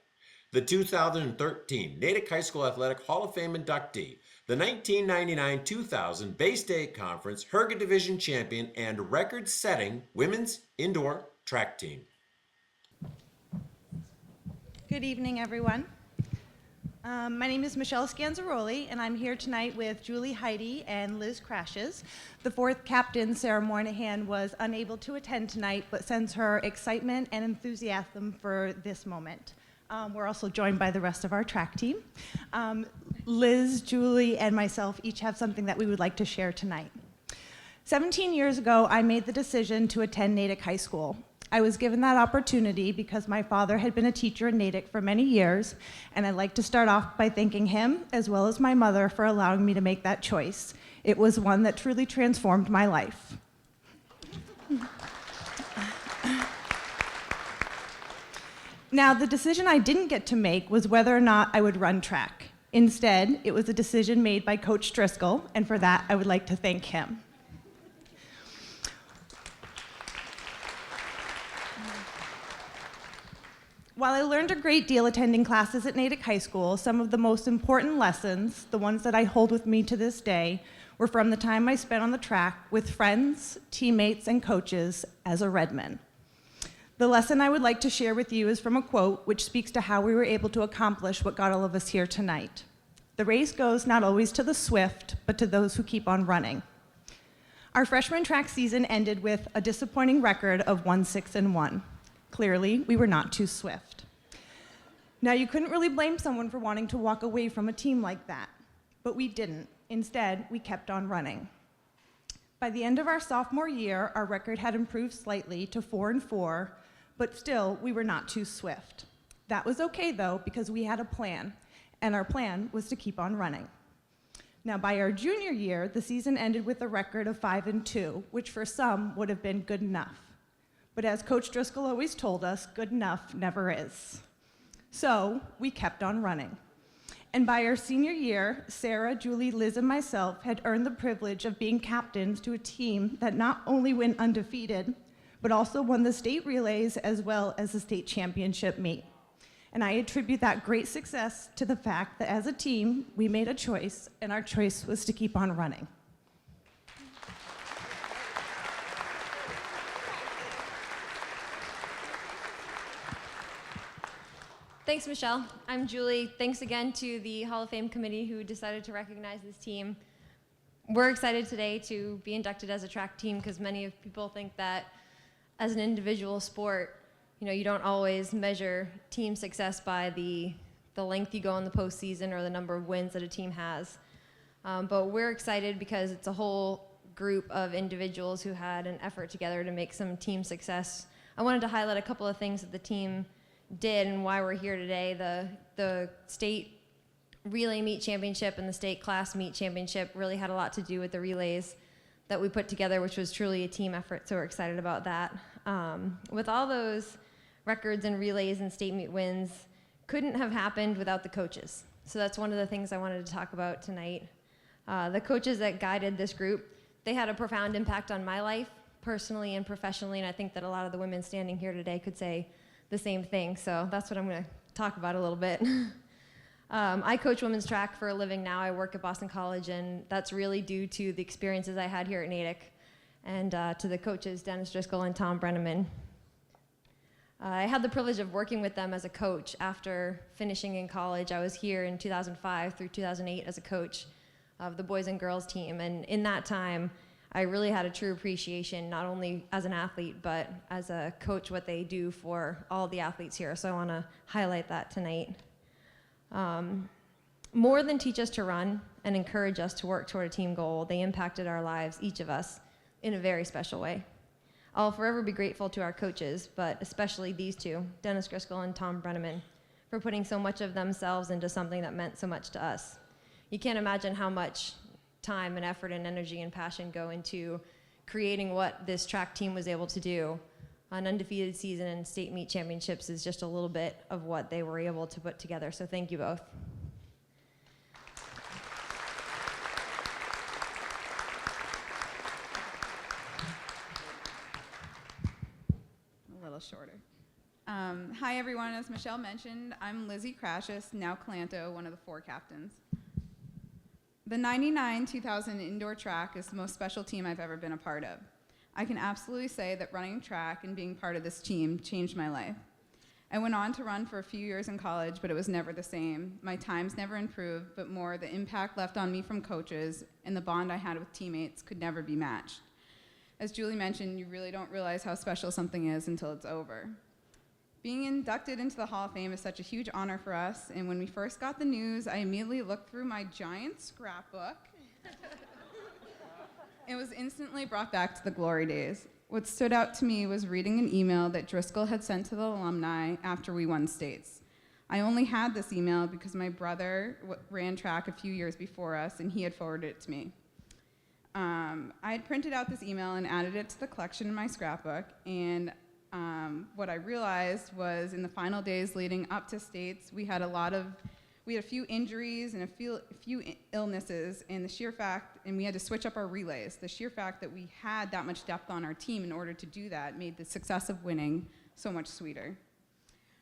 S3: The 2013 Natick High School Athletic Hall of Fame inductee, the 1999-2000 Bay State Conference Herget Division champion and record-setting women's indoor track team.
S9: Good evening, everyone. My name is Michelle Scanzaroli, and I'm here tonight with Julie Heidi and Liz Crashes. The 4th captain, Sarah Moynihan, was unable to attend tonight, but sends her excitement and enthusiasm for this moment. We're also joined by the rest of our track team. Liz, Julie, and myself each have something that we would like to share tonight. 17 years ago, I made the decision to attend Natick High School. I was given that opportunity because my father had been a teacher in Natick for many years, and I'd like to start off by thanking him, as well as my mother, for allowing me to make that choice. It was one that truly transformed my life. Now, the decision I didn't get to make was whether or not I would run track. Instead, it was a decision made by Coach Driscoll, and for that, I would like to thank him. While I learned a great deal attending classes at Natick High School, some of the most important lessons, the ones that I hold with me to this day, were from the time I spent on the track with friends, teammates, and coaches as a Redman. The lesson I would like to share with you is from a quote which speaks to how we were able to accomplish what got all of us here tonight. The race goes not always to the swift, but to those who keep on running. Our freshman track season ended with a disappointing record of 1-6-1. Clearly, we were not too swift. Now, you couldn't really blame someone for wanting to walk away from a team like that, but we didn't. Instead, we kept on running. By the end of our sophomore year, our record had improved slightly to 4-4, but still, we were not too swift. That was okay, though, because we had a plan, and our plan was to keep on running. Now, by our junior year, the season ended with a record of 5-2, which for some would have been good enough. But as Coach Driscoll always told us, good enough never is. So we kept on running. And by our senior year, Sarah, Julie, Liz, and myself had earned the privilege of being captains to a team that not only went undefeated, but also won the state relays as well as the state championship meet. And I attribute that great success to the fact that as a team, we made a choice, and our choice was to keep on running.
S10: Thanks, Michelle. I'm Julie. Thanks again to the Hall of Fame committee who decided to recognize this team. We're excited today to be inducted as a track team because many of people think that as an individual sport, you don't always measure team success by the length you go in the postseason or the number of wins that a team has. But we're excited because it's a whole group of individuals who had an effort together to make some team success. I wanted to highlight a couple of things that the team did and why we're here today. The state relay meet championship and the state class meet championship really had a lot to do with the relays that we put together, which was truly a team effort, so we're excited about that. With all those records and relays and state meet wins, couldn't have happened without the coaches. So that's one of the things I wanted to talk about tonight. The coaches that guided this group, they had a profound impact on my life, personally and professionally, and I think that a lot of the women standing here today could say the same thing, so that's what I'm going to talk about a little bit. I coach women's track for a living now. I work at Boston College, and that's really due to the experiences I had here at Natick and to the coaches, Dennis Driscoll and Tom Brenneman. I had the privilege of working with them as a coach after finishing in college. I was here in 2005 through 2008 as a coach of the boys and girls team, and in that time, I really had a true appreciation, not only as an athlete, but as a coach, what they do for all the athletes here. So I want to highlight that tonight. More than teach us to run and encourage us to work toward a team goal, they impacted our lives, each of us, in a very special way. I'll forever be grateful to our coaches, but especially these two, Dennis Driscoll and Tom Brenneman, for putting so much of themselves into something that meant so much to us. You can't imagine how much time and effort and energy and passion go into creating what this track team was able to do. An undefeated season and state meet championships is just a little bit of what they were able to put together, so thank you both.
S11: A little shorter. Hi everyone, as Michelle mentioned, I'm Lizzie Crashus, now Calanto, one of the 4 captains. The 99-2000 indoor track is the most special team I've ever been a part of. I can absolutely say that running track and being part of this team changed my life. I went on to run for a few years in college, but it was never the same. My times never improved, but more the impact left on me from coaches and the bond I had with teammates could never be matched. As Julie mentioned, you really don't realize how special something is until it's over. Being inducted into the Hall of Fame is such a huge honor for us, and when we first got the news, I immediately looked through my giant scrapbook and was instantly brought back to the glory days. What stood out to me was reading an email that Driscoll had sent to the alumni after we won states. I only had this email because my brother ran track a few years before us, and he had forwarded it to me. I had printed out this email and added it to the collection in my scrapbook, and what I realized was in the final days leading up to states, we had a few injuries and a few illnesses, and we had to switch up our relays. The sheer fact that we had that much depth on our team in order to do that made the success of winning so much sweeter.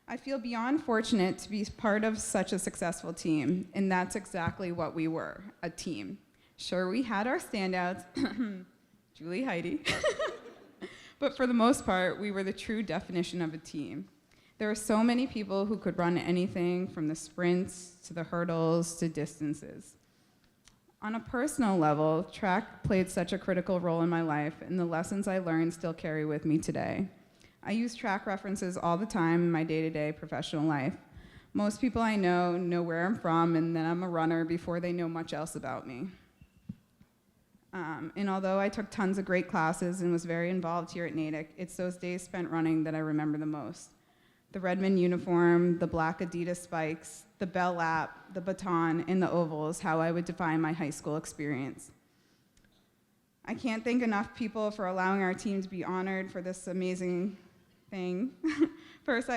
S11: I feel beyond fortunate to be part of such a successful team, and that's exactly what we were, a team. Sure, we had our standouts, Julie, Heidi, but for the most part, we were the true definition of a team. There are so many people who could run anything from the sprints to the hurdles to distances. On a personal level, track played such a critical role in my life, and the lessons I learned still carry with me today. I use track references all the time in my day-to-day professional life. Most people I know where I'm from and that I'm a runner before they know much else about me. And although I took tons of great classes and was very involved here at Natick, it's those days spent running that I remember the most. The Redmond uniform, the black Adidas spikes, the bell lap, the baton, and the oval is how I would define my high school experience. I can't thank enough people for allowing our team to be honored for this amazing thing. First, I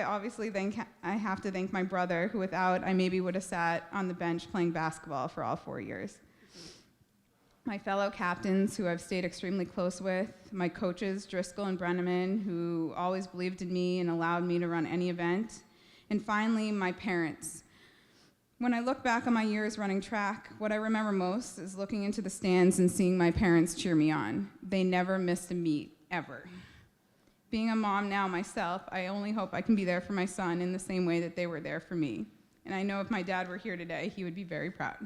S11: have to thank my brother, who without, I maybe would have sat on the bench playing basketball for all 4 years. My fellow captains, who I've stayed extremely close with, my coaches, Driscoll and Brenneman, who always believed in me and allowed me to run any event, and finally, my parents. When I look back on my years running track, what I remember most is looking into the stands and seeing my parents cheer me on. They never missed a meet, ever. Being a mom now myself, I only hope I can be there for my son in the same way that they were there for me. And I know if my dad were here today, he would be very proud.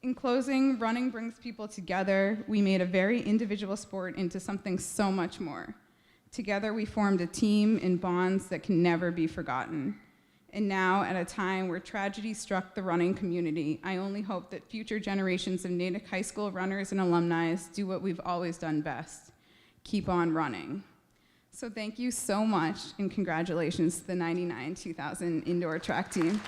S11: In closing, running brings people together. We made a very individual sport into something so much more. Together, we formed a team and bonds that can never be forgotten. And now, at a time where tragedy struck the running community, I only hope that future generations of Natick High School runners and alumni do what we've always done best: keep on running. So thank you so much, and congratulations to the 99-2000 indoor track team.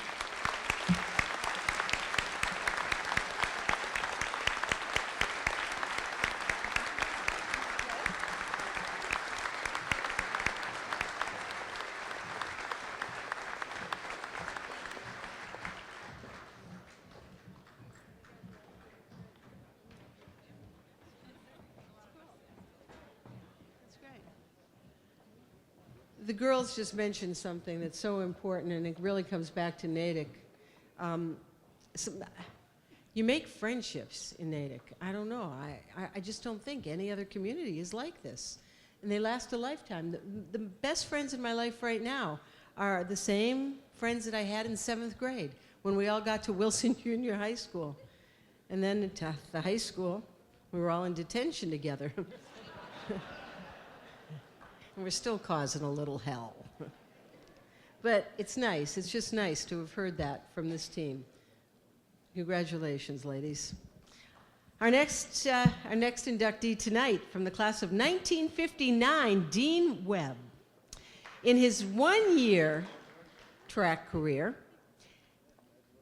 S2: The girls just mentioned something that's so important, and it really comes back to Natick. You make friendships in Natick. I don't know. I just don't think any other community is like this. And they last a lifetime. The best friends in my life right now are the same friends that I had in 7th grade when we all got to Wilson Junior High School. And then to the high school, we were all in detention together. And we're still causing a little hell. But it's nice. It's just nice to have heard that from this team. Congratulations, ladies. Our next inductee tonight from the class of 1959, Dean Webb. In his one-year track career,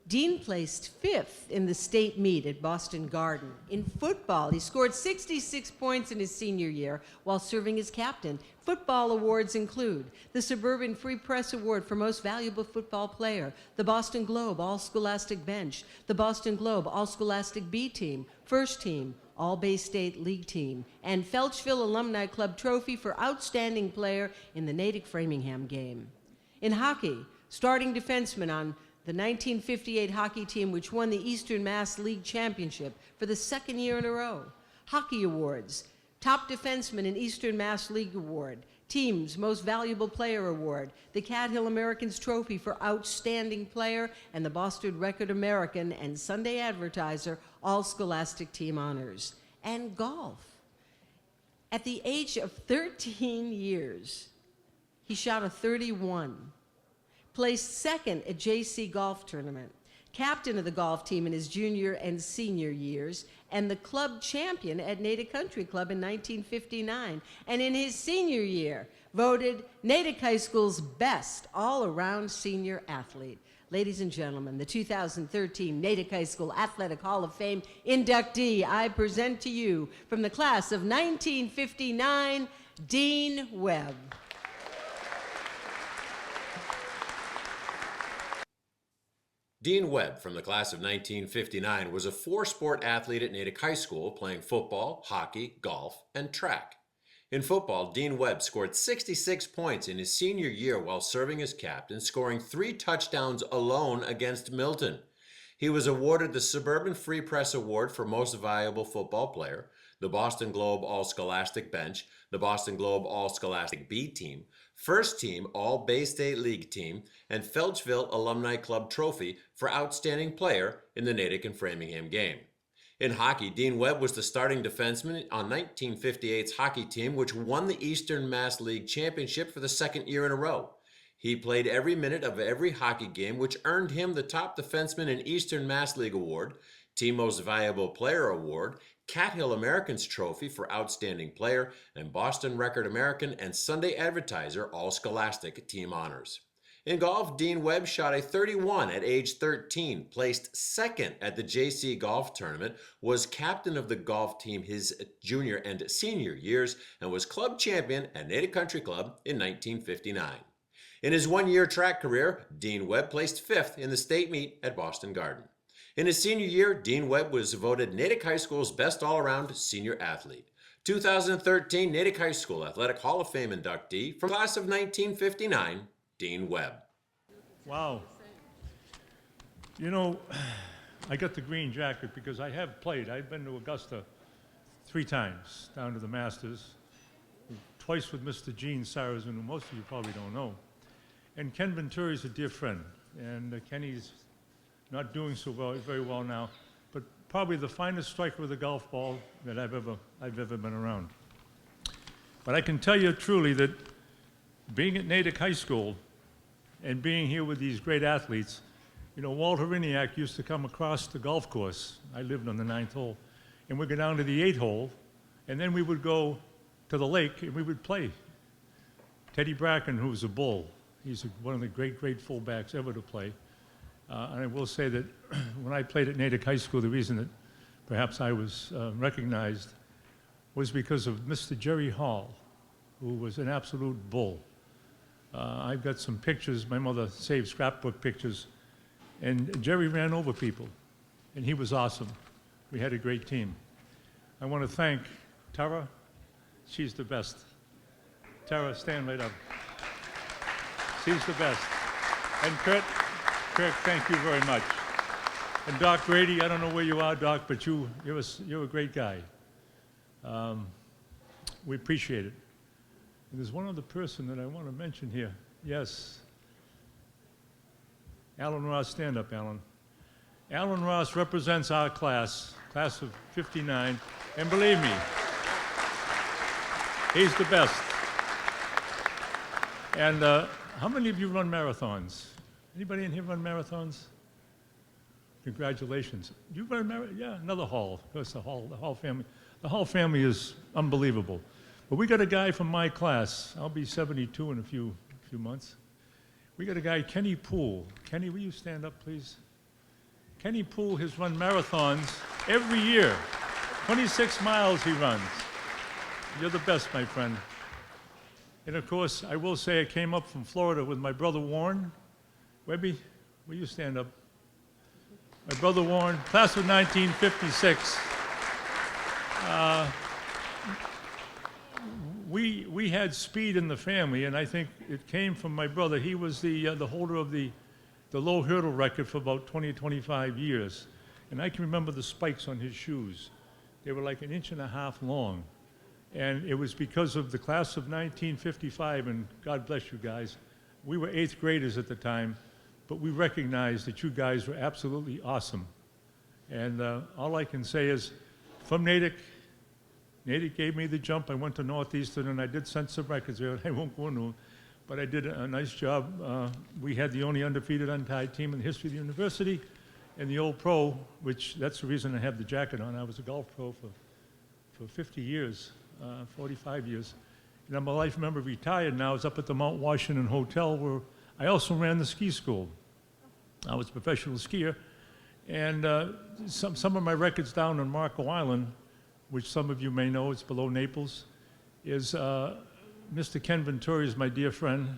S2: Dean placed 5th in the state meet at Boston Garden. In football, he scored 66 points in his senior year while serving as captain. Football awards include the Suburban Free Press Award for Most Valuable Football Player, the Boston Globe All-Scholastic Bench, the Boston Globe All-Scholastic B Team, First Team, All-Bay State League Team, and Felchville Alumni Club Trophy for Outstanding Player in the Natick-Framingham game. In hockey, starting defenseman on the 1958 hockey team, which won the Eastern Mass League Championship for the 2nd year in a row. Hockey awards: Top Defenseman in Eastern Mass League Award, Team's Most Valuable Player Award, the Cadhill Americans Trophy for Outstanding Player, and the Boston Record American and Sunday Advertiser All-Scholastic Team Honors. And golf. At the age of 13 years, he shot a 31. Placed 2nd at JC Golf Tournament, captain of the golf team in his junior and senior years, and the club champion at Natick Country Club in 1959. And in his senior year, voted Natick High School's best all-around senior athlete. Ladies and gentlemen, the 2013 Natick High School Athletic Hall of Fame inductee, I present to you from the class of 1959, Dean Webb.
S3: Dean Webb, from the class of 1959, was a 4-sport athlete at Natick High School, playing football, hockey, golf, and track. In football, Dean Webb scored 66 points in his senior year while serving as captain, scoring 3 touchdowns alone against Milton. He was awarded the Suburban Free Press Award for Most Valuable Football Player, the Boston Globe All-Scholastic Bench, the Boston Globe All-Scholastic B Team, First Team All-Bay State League Team, and Felchville Alumni Club Trophy for Outstanding Player in the Natick and Framingham game. In hockey, Dean Webb was the starting defenseman on 1958's hockey team, which won the Eastern Mass League Championship for the second year in a row. He played every minute of every hockey game, which earned him the Top Defenseman in Eastern Mass League Award, Team Most Valuable Player Award, Cat Hill Americans Trophy for Outstanding Player, and Boston Record American and Sunday Advertiser All-Scholastic Team Honors. In golf, Dean Webb shot a 31 at age 13, placed second at the JC Golf Tournament, was captain of the golf team his junior and senior years, and was club champion at Natick Country Club in 1959. In his one-year track career, Dean Webb placed 5th in the state meet at Boston Garden. In his senior year, Dean Webb was voted Natick High School's Best All-Around Senior Athlete. 2013 Natick High School Athletic Hall of Fame inductee from class of 1959, Dean Webb.
S12: Wow. You know, I got the green jacket because I have played. I've been to Augusta 3 times, down to the Masters, twice with Mr. Gene Sarrazin, who most of you probably don't know. And Ken Venturi is a dear friend, and Kenny's not doing so very well now, but probably the finest striker of the golf ball that I've ever been around. But I can tell you truly that being at Natick High School and being here with these great athletes, you know, Walt Horiniak used to come across the golf course. I lived on the 9th hole, and we'd go down to the 8th hole, and then we would go to the lake and we would play. Teddy Bracken, who was a bull, he's one of the great fullbacks ever to play. And I will say that when I played at Natick High School, the reason that perhaps I was recognized was because of Mr. Jerry Hall, who was an absolute bull. I've got some pictures, my mother saved scrapbook pictures, and Jerry ran over people, and he was awesome. We had a great team. I want to thank Tara. She's the best. Tara, stand right up. She's the best. And Kirk, thank you very much. And Doc Grady, I don't know where you are, Doc, but you're a great guy. We appreciate it. And there's one other person that I want to mention here. Yes. Alan Ross, stand up, Alan. Alan Ross represents our class of 59, and believe me, he's the best. And how many of you run marathons? Anybody in here run marathons? Congratulations. You run marathon? Yeah, another Hall. That's the Hall family. The Hall family is unbelievable. But we got a guy from my class. I'll be 72 in a few months. We got a guy, Kenny Poole. Kenny, will you stand up, please? Kenny Poole has run marathons every year. 26 miles he runs. You're the best, my friend. And of course, I will say I came up from Florida with my brother Warren. Webby, will you stand up? My brother Warren, class of 1956. We had speed in the family, and I think it came from my brother. He was the holder of the low hurdle record for about 20 or 25 years. And I can remember the spikes on his shoes. They were like 1.5 inches long. And it was because of the class of 1955, and God bless you guys. We were 8th graders at the time, but we recognized that you guys were absolutely awesome. And all I can say is, from Natick gave me the jump. I went to Northeastern, and I did send some records there. I won't go into them, but I did a nice job. We had the only undefeated untied team in the history of the university, and the old pro, which that's the reason I have the jacket on. I was a golf pro for 50 years. 45 years. And I'm a life member, retired now. I was up at the Mount Washington Hotel where I also ran the ski school. I was a professional skier. And some of my records down on Marco Island, which some of you may know, it's below Naples, is Mr. Ken Venturi is my dear friend,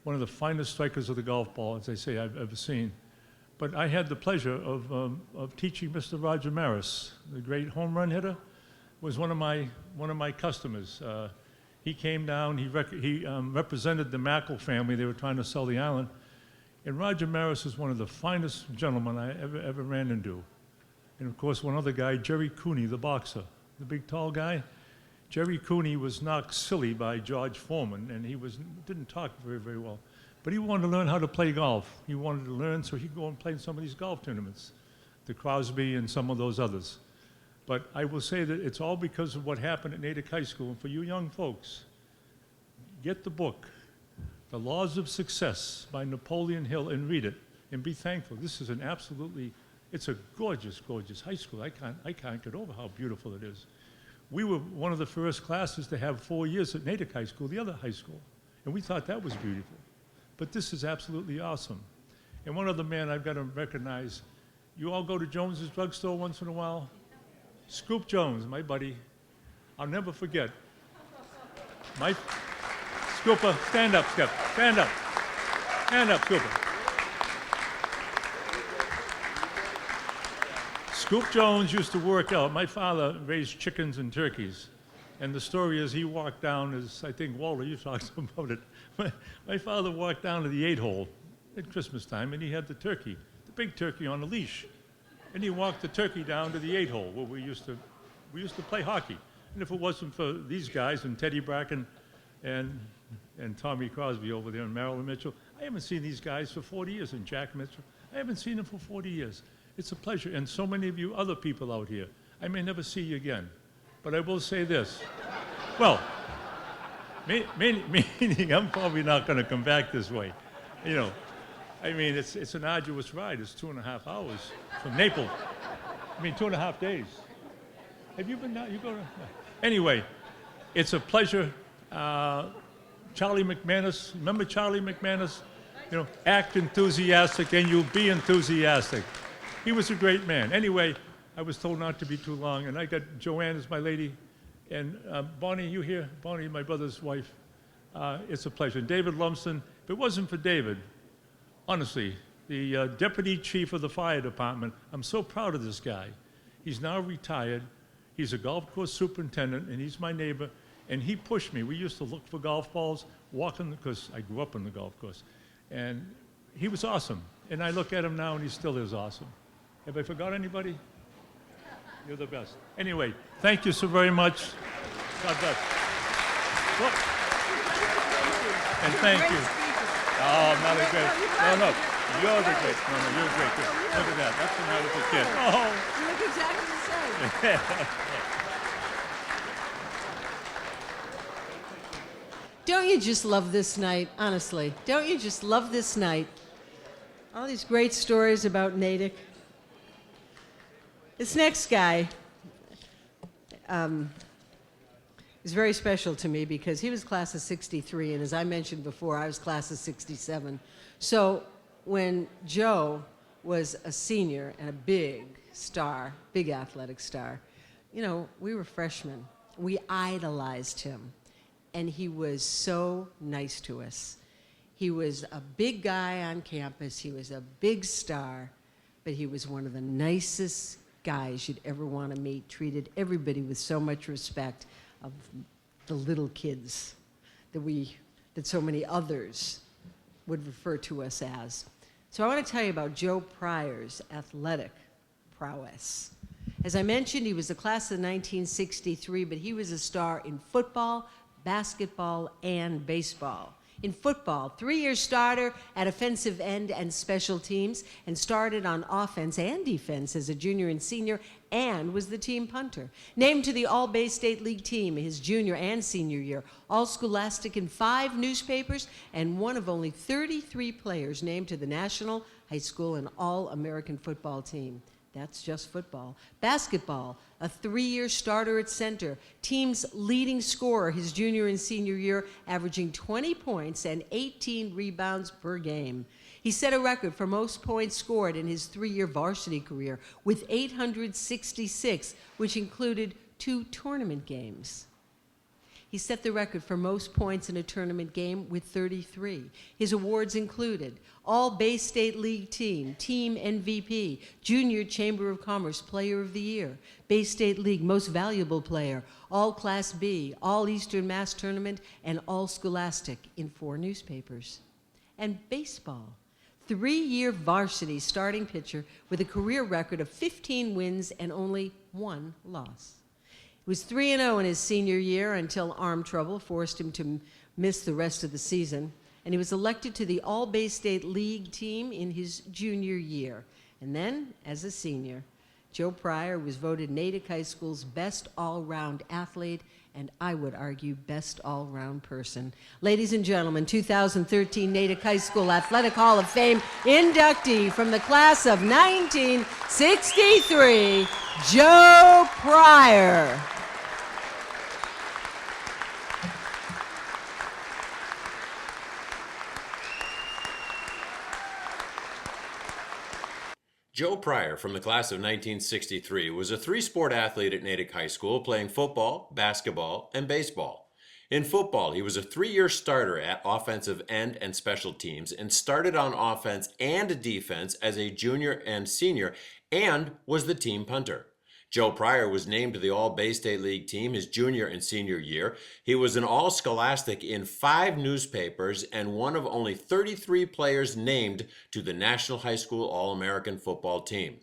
S12: one of the finest strikers of the golf ball, as I say, I've ever seen. But I had the pleasure of teaching Mr. Roger Maris, the great home run hitter, was one of my customers. He came down, he represented the Mackle family. They were trying to sell the island. And Roger Maris is one of the finest gentlemen I ever ran into. And of course, one other guy, Jerry Cooney, the boxer, the big tall guy. Jerry Cooney was knocked silly by George Foreman, and he didn't talk very well. But he wanted to learn how to play golf. He wanted to learn so he could go and play in some of these golf tournaments, the Crosby and some of those others. But I will say that it's all because of what happened at Natick High School. And for you young folks, get the book, The Laws of Success by Napoleon Hill, and read it, and be thankful. This is it's a gorgeous, gorgeous high school. I can't get over how beautiful it is. We were one of the first classes to have 4 years at Natick High School, the other high school, and we thought that was beautiful. But this is absolutely awesome. And one other man I've got to recognize, you all go to Jones's Drugstore once in a while? Scoop Jones, my buddy, I'll never forget. Scooper, stand up, Skip, stand up. Stand up, Scooper. Scoop Jones used to work out. My father raised chickens and turkeys. And the story is he walked down, as I think, Walter, you talked about it. My father walked down to the 8-hole at Christmas time, and he had the turkey, the big turkey on a leash. And he walked the turkey down to the 8-hole where we used to play hockey. And if it wasn't for these guys and Teddy Bracken and Tommy Crosby over there and Marilyn Mitchell, I haven't seen these guys for 40 years, and Jack Mitchell. I haven't seen them for 40 years. It's a pleasure. And so many of you other people out here, I may never see you again. But I will say this. Well, meaning I'm probably not going to come back this way. You know, I mean, it's an arduous ride. It's 2.5 hours from Naples. I mean, 2.5 days. Have you been down? You go to... Anyway, it's a pleasure. Charlie McManus, remember Charlie McManus? You know, act enthusiastic and you'll be enthusiastic. He was a great man. Anyway, I was told not to be too long, and I got Joanne as my lady, and Bonnie, you here? Bonnie, my brother's wife. It's a pleasure. David Lumsden, if it wasn't for David, honestly, the deputy chief of the fire department, I'm so proud of this guy. He's now retired. He's a golf course superintendent, and he's my neighbor, and he pushed me. We used to look for golf balls, because I grew up on the golf course, and he was awesome. And I look at him now, and he still is awesome. Have I forgot anybody? You're the best. Anyway, thank you so very much. God bless. Look. And thank you. Oh, I'm not a great. No, you're the great. No, you're great. Look at that. That's when I was a kid. Oh.
S2: You look exactly the same. Don't you just love this night, honestly? Don't you just love this night? All these great stories about Natick. This next guy is very special to me because he was class of '63, and as I mentioned before, I was class of '67. So when Joe was a senior and a big star, big athletic star, you know, we were freshmen. We idolized him, and he was so nice to us. He was a big guy on campus. He was a big star, but he was one of the nicest guys you'd ever want to meet, treated everybody with so much respect, of the little kids that so many others would refer to us as. So I want to tell you about Joe Pryor's athletic prowess. As I mentioned, he was a class of 1963, but he was a star in football, basketball, and baseball. In football, 3-year starter at offensive end and special teams, and started on offense and defense as a junior and senior, and was the team punter. Named to the All-Bay State League team his junior and senior year, All-Scholastic in 5 newspapers, and one of only 33 players named to the National High School and All-American football team. That's just football. Basketball, a 3-year starter at center, team's leading scorer his junior and senior year, averaging 20 points and 18 rebounds per game. He set a record for most points scored in his 3-year varsity career with 866, which included 2 tournament games. He set the record for most points in a tournament game with 33. His awards included All Bay State League Team, Team MVP, Junior Chamber of Commerce Player of the Year, Bay State League Most Valuable Player, All Class B, All Eastern Mass Tournament, and All Scholastic in 4 newspapers. And baseball. 3-year varsity starting pitcher with a career record of 15 wins and only 1 loss. He was 3-0 in his senior year until arm trouble forced him to miss the rest of the season, and he was elected to the All Bay State League team in his junior year. And then, as a senior, Joe Pryor was voted Natick High School's best all-round athlete, and I would argue best all-round person. Ladies and gentlemen, 2013 Natick High School Athletic Hall of Fame inductee from the class of 1963, Joe Pryor.
S3: Joe Pryor, from the class of 1963, was a 3-sport athlete at Natick High School, playing football, basketball, and baseball. In football, he was a 3-year starter at offensive end and special teams, and started on offense and defense as a junior and senior, and was the team punter. Joe Pryor was named to the All Bay State League team his junior and senior year. He was an All-Scholastic in 5 newspapers and one of only 33 players named to the National High School All-American football team.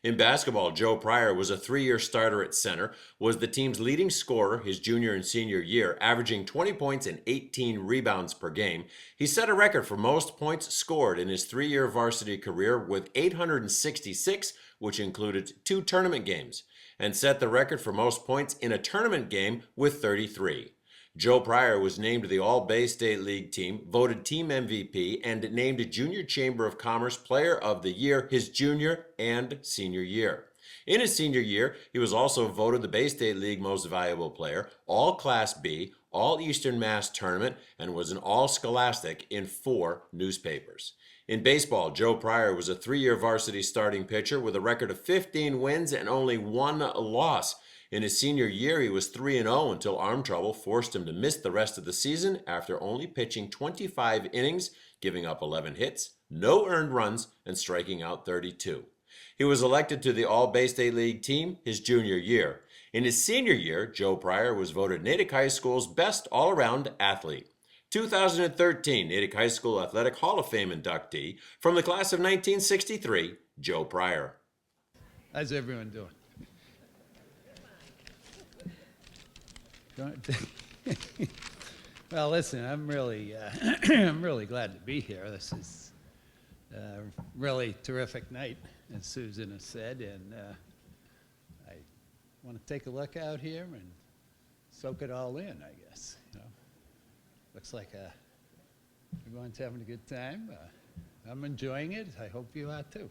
S3: In basketball, Joe Pryor was a 3-year starter at center, was the team's leading scorer his junior and senior year, averaging 20 points and 18 rebounds per game. He set a record for most points scored in his 3-year varsity career with 866, which included 2 tournament games, and set the record for most points in a tournament game with 33. Joe Pryor was named to the All Bay State League team, voted team MVP, and named Junior Chamber of Commerce Player of the Year his junior and senior year. In his senior year, he was also voted the Bay State League Most Valuable Player, All Class B, All Eastern Mass Tournament, and was an All-Scholastic in 4 newspapers. In baseball, Joe Pryor was a 3-year varsity starting pitcher with a record of 15 wins and only 1 loss. In his senior year, he was 3-0 until arm trouble forced him to miss the rest of the season after only pitching 25 innings, giving up 11 hits, no earned runs, and striking out 32. He was elected to the All Bay State League team his junior year. In his senior year, Joe Pryor was voted Natick High School's best all-around athlete. 2013 Natick High School Athletic Hall of Fame inductee from the class of 1963, Joe Pryor.
S13: How's everyone doing? Well, listen, I'm really, I'm really glad to be here. This is a really terrific night, as Susan has said, and I want to take a look out here and soak it all in, I guess. You know, looks like everyone's having a good time. I'm enjoying it. I hope you are too.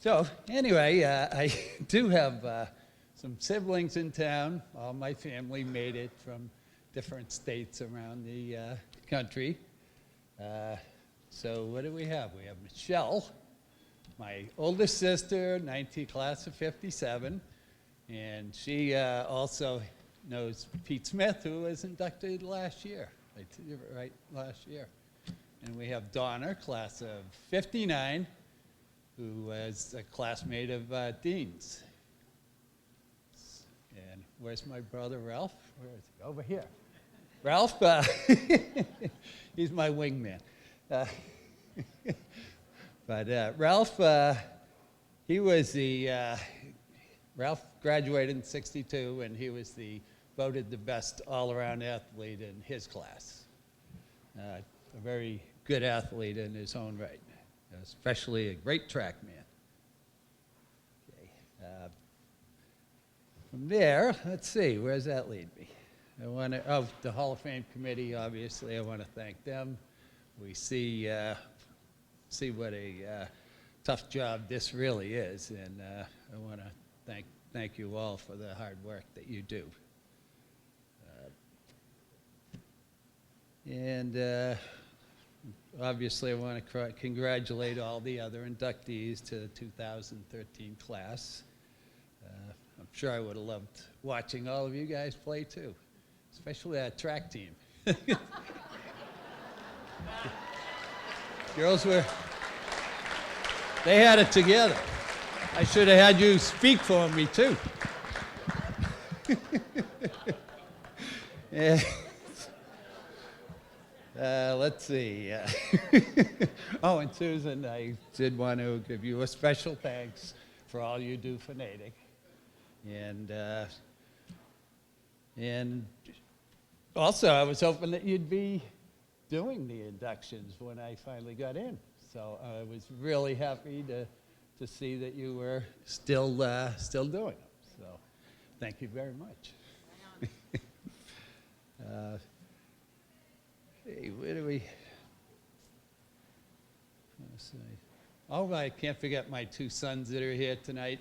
S13: So anyway, I do have some siblings in town. All my family made it from different states around the country. So what do we have? We have Michelle, my oldest sister, class of 57, and she also knows Pete Smith, who was inducted last year, right last year. And we have Donna, class of 59, who was a classmate of Dean's. And where's my brother Ralph? Where is he? Over here. Ralph, he's my wingman. But Ralph, he was the, Ralph graduated in '62, and he was voted the best all-around athlete in his class. A very good athlete in his own right, especially a great track man. Okay. From there, let's see, where does that lead me? I want to, the Hall of Fame committee, obviously, I want to thank them. We see what a tough job this really is, and I want to thank you all for the hard work that you do. And obviously, I want to congratulate all the other inductees to the 2013 class. I'm sure I would have loved watching all of you guys play too. especially that track team. Girls they had it together. I should have had you speak for me too. Yeah. Let's see. Oh, and Susan, I did want to give you a special thanks for all you do for Natick. And also, I was hoping that you'd be doing the inductions when I finally got in. So I was really happy to see that you were still doing them. So thank you very much. Hey, where do we? Let's see. Oh, I can't forget my two sons that are here tonight.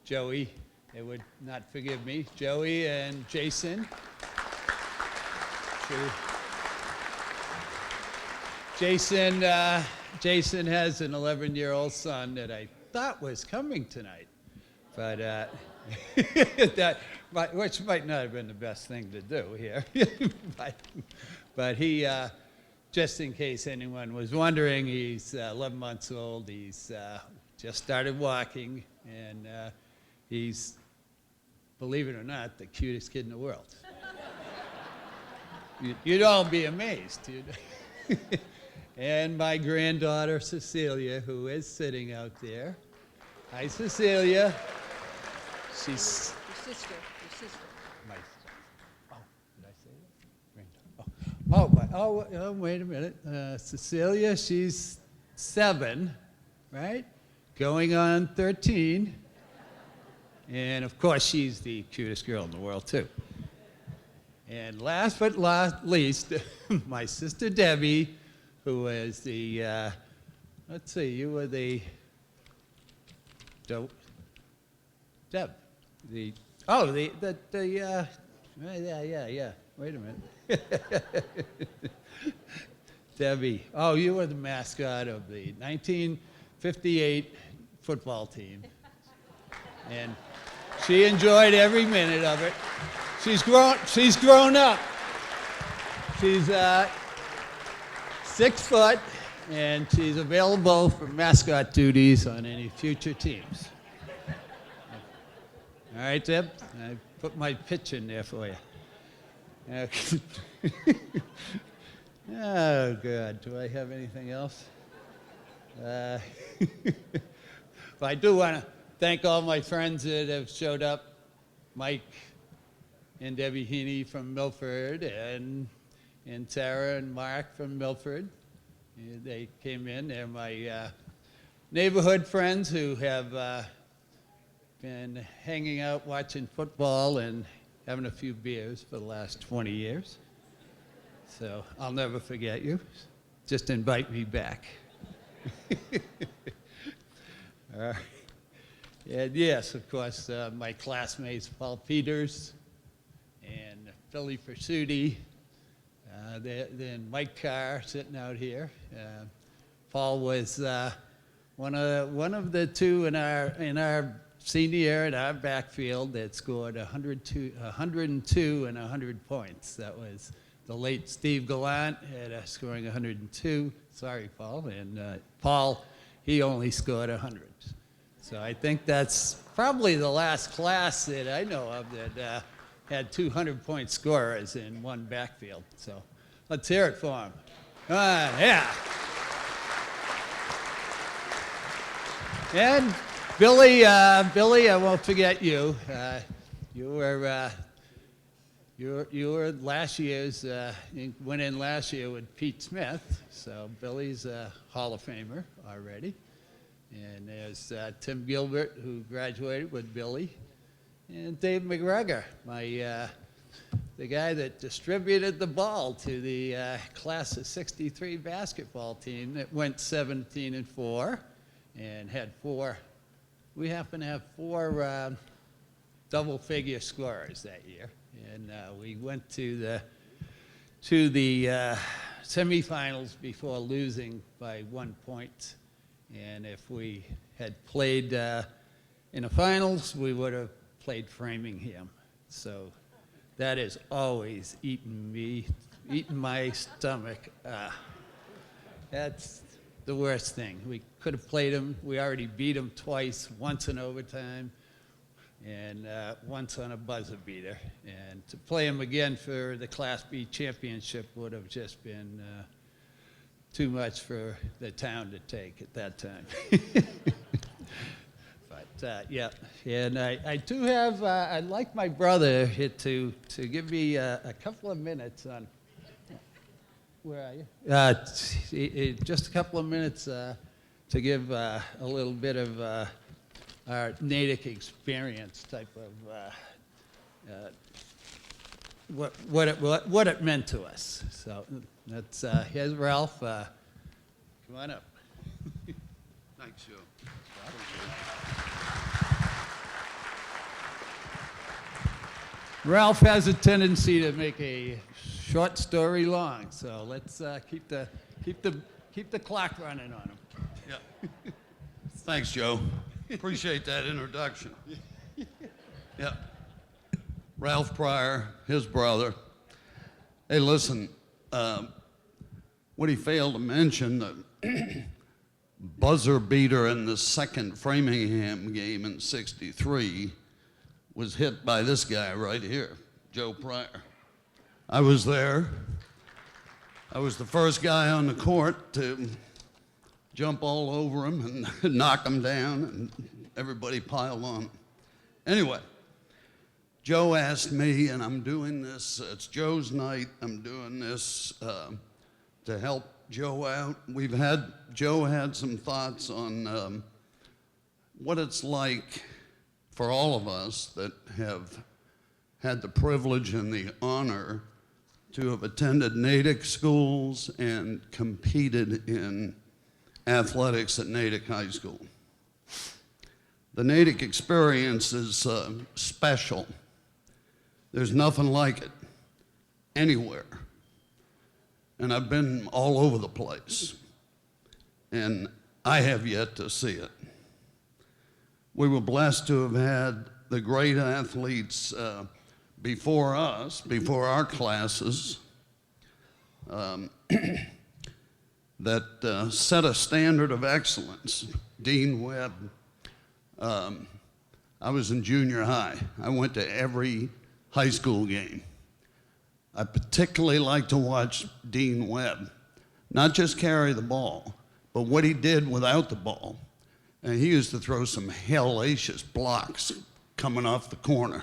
S13: Joey, they would not forgive me. Joey and Jason. Jason has an 11-year-old son that I thought was coming tonight, but which might not have been the best thing to do here. but he, just in case anyone was wondering, he's 11 months old. He's just started walking, and he's, believe it or not, the cutest kid in the world. You'd all be amazed. And my granddaughter, Cecilia, who is sitting out there. Hi, Cecilia. She's...
S2: Your sister.
S13: My, oh, did I say that? Oh, wait a minute. Cecilia, she's 7, right? Going on 13. And of course, she's the cutest girl in the world, too. And last but not least, my sister Debbie, who is the, let's see, you were the, Deb, the, oh, yeah, wait a minute. Debbie, oh, you were the mascot of the 1958 football team. And she enjoyed every minute of it. She's grown up. She's 6 foot, and she's available for mascot duties on any future teams. All right, Deb, I put my pitch in there for you. Okay. Oh, God, do I have anything else? But I do want to thank all my friends that have showed up, Mike and Debbie Heaney from Milford, and Sarah and Mark from Milford. They came in. They're my neighborhood friends who have been hanging out watching football and having a few beers for the last 20 years. So I'll never forget you. Just invite me back. And yes, of course, my classmates, Paul Peters and Philly Pursuti, then Mike Carr sitting out here. Paul was one of the two in our senior year in our backfield that scored 102 and 100 points. That was the late Steve Gallant scoring 102. Sorry, Paul. And Paul, he only scored 100. So I think that's probably the last class that I know of that had 200-point scorers in one backfield. So let's hear it for him. Come on, yeah. And Billy, I won't forget you. You were last year's, you went in last year with Pete Smith, so Billy's a Hall of Famer already. And there's Tim Gilbert, who graduated with Billy, and Dave McGregor, the guy that distributed the ball to the class of '63 basketball team that went 17-4 and had 4. We happen to have 4 double-figure scorers that year, and we went to the semifinals before losing by 1 point. And if we had played in the finals, we would have played Framingham. So that is always eating my stomach. That's the worst thing. We could have played them. We already beat them twice, once in overtime and once on a buzzer beater. And to play them again for the Class B championship would have just been too much for the town to take at that time. But yeah, and I do have, I'd like my brother here to give me a couple of minutes on, where are you? Just a couple of minutes to give a little bit of our Natick experience type of what it meant to us. So that's here's Ralph. Come on up.
S14: Thanks, Joe.
S13: Ralph has a tendency to make a short story long, so let's keep the clock running on him.
S14: Yeah. Thanks, Joe. Appreciate that introduction. Yeah. Ralph Pryor, his brother. Hey, listen, what he failed to mention, the buzzer beater in the second Framingham game in '63 was hit by this guy right here, Joe Pryor. I was there. I was the first guy on the court to jump all over him and knock him down, and everybody piled on. Anyway, Joe asked me, and I'm doing this, it's Joe's night, I'm doing this to help Joe out. Joe had some thoughts on what it's like for all of us that have had the privilege and the honor to have attended Natick schools and competed in athletics at Natick High School. The Natick experience is special. There's nothing like it anywhere. And I've been all over the place. And I have yet to see it. We were blessed to have had the great athletes before us, before our classes, that set a standard of excellence. Dean Webb, I was in junior high. I went to every high school game. I particularly like to watch Dean Webb, not just carry the ball, but what he did without the ball. And he used to throw some hellacious blocks coming off the corner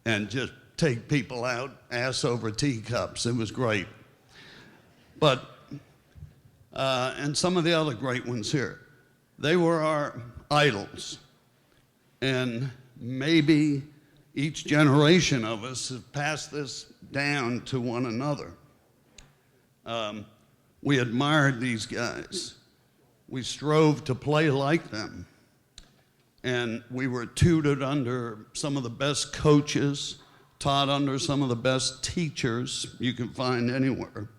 S14: and just take people out ass over teacups. It was great. But, and some of the other great ones here, they were our idols. And maybe each generation of us has passed this down to one another. We admired these guys. We strove to play like them. And we were tutored under some of the best coaches, taught under some of the best teachers you can find anywhere.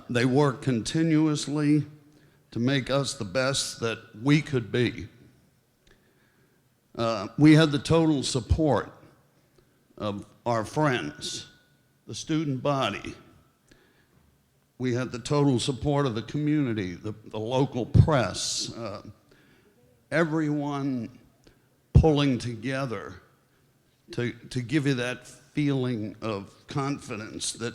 S14: They worked continuously to make us the best that we could be. We had the total support of our friends, the student body. We had the total support of the community, the local press, everyone pulling together to give you that feeling of confidence that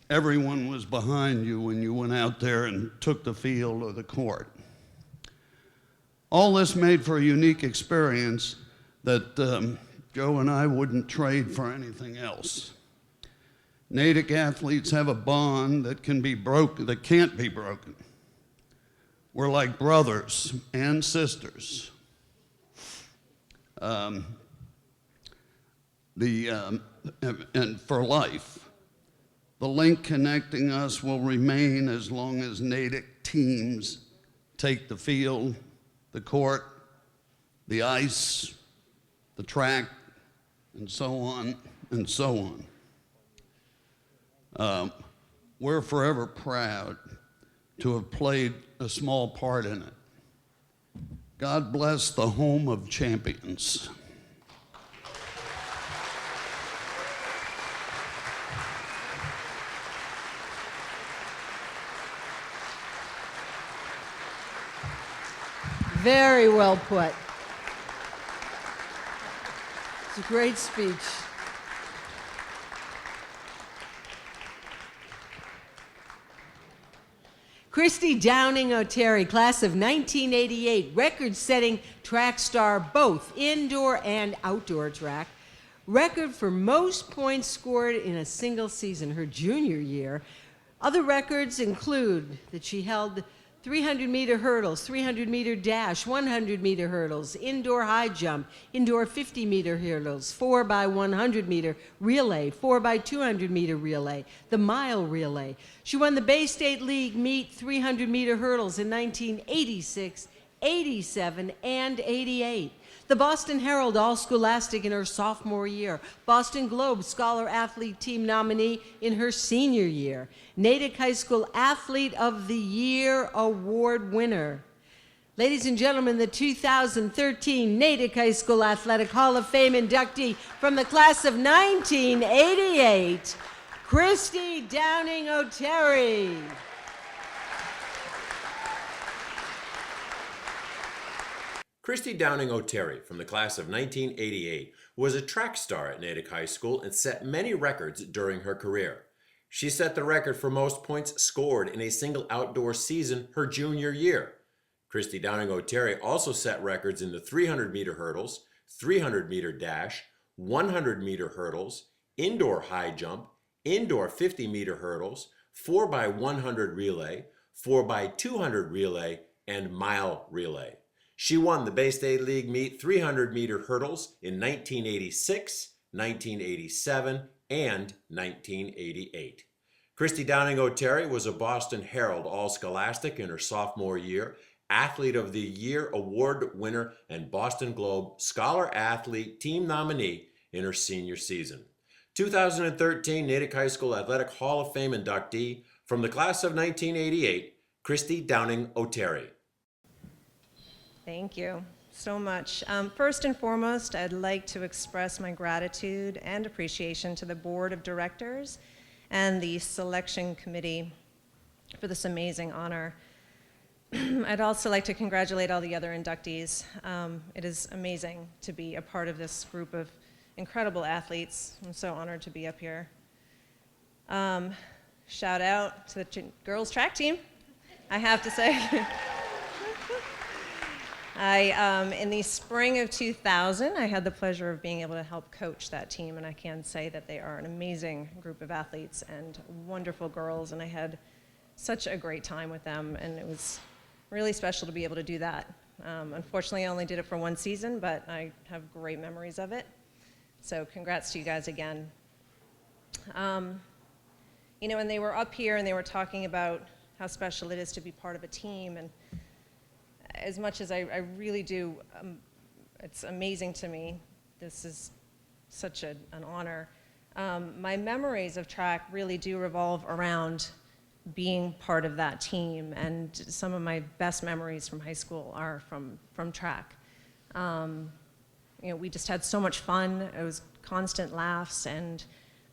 S14: everyone was behind you when you went out there and took the field or the court. All this made for a unique experience that Joe and I wouldn't trade for anything else. Natick athletes have a bond that can be broken, that can't be broken. We're like brothers and sisters. And for life. The link connecting us will remain as long as Natick teams take the field, the court, the ice, the track, and so on and so on. We're forever proud to have played a small part in it. God bless the home of champions.
S2: Very well put. It's a great speech. Christy Downing O'Terry, class of 1988, record-setting track star, both indoor and outdoor track. Record for most points scored in a single season, her junior year. Other records include that she held 300-meter hurdles, 300-meter dash, 100-meter hurdles, indoor high jump, indoor 50-meter hurdles, 4x100-meter relay, 4x200-meter relay, the mile relay. She won the Bay State League meet 300-meter hurdles in 1986, 87, and 88. The Boston Herald All-Scholastic in her sophomore year. Boston Globe Scholar Athlete Team nominee in her senior year. Natick High School Athlete of the Year Award winner. Ladies and gentlemen, the 2013 Natick High School Athletic Hall of Fame inductee from the class of 1988, Christy Downing O'Terry.
S3: Christy Downing O'Terry, from the class of 1988, was a track star at Natick High School and set many records during her career. She set the record for most points scored in a single outdoor season her junior year. Christy Downing O'Terry also set records in the 300-meter hurdles, 300-meter dash, 100-meter hurdles, indoor high jump, indoor 50-meter hurdles, 4x100 relay, 4x200 relay, and mile relay. She won the Bay State League meet 300-meter hurdles in 1986, 1987, and 1988. Christy Downing O'Terry was a Boston Herald All-Scholastic in her sophomore year, Athlete of the Year Award winner, and Boston Globe Scholar Athlete Team nominee in her senior season. 2013 Natick High School Athletic Hall of Fame inductee from the class of 1988, Christy Downing O'Terry.
S15: Thank you so much. First and foremost, I'd like to express my gratitude and appreciation to the Board of Directors and the Selection Committee for this amazing honor. I'd also like to congratulate all the other inductees. It is amazing to be a part of this group of incredible athletes. I'm so honored to be up here. Shout out to the girls track team, I have to say. In the spring of 2000, I had the pleasure of being able to help coach that team, and I can say that they are an amazing group of athletes and wonderful girls, and I had such a great time with them, and it was really special to be able to do that. Unfortunately, I only did it for one season, but I have great memories of it. So congrats to you guys again. You know, when they were up here and they were talking about how special it is to be part of a team, and as much as I really do, it's amazing to me. This is such an honor. My memories of track really do revolve around being part of that team, and some of my best memories from high school are from track. You know, we just had so much fun. It was constant laughs and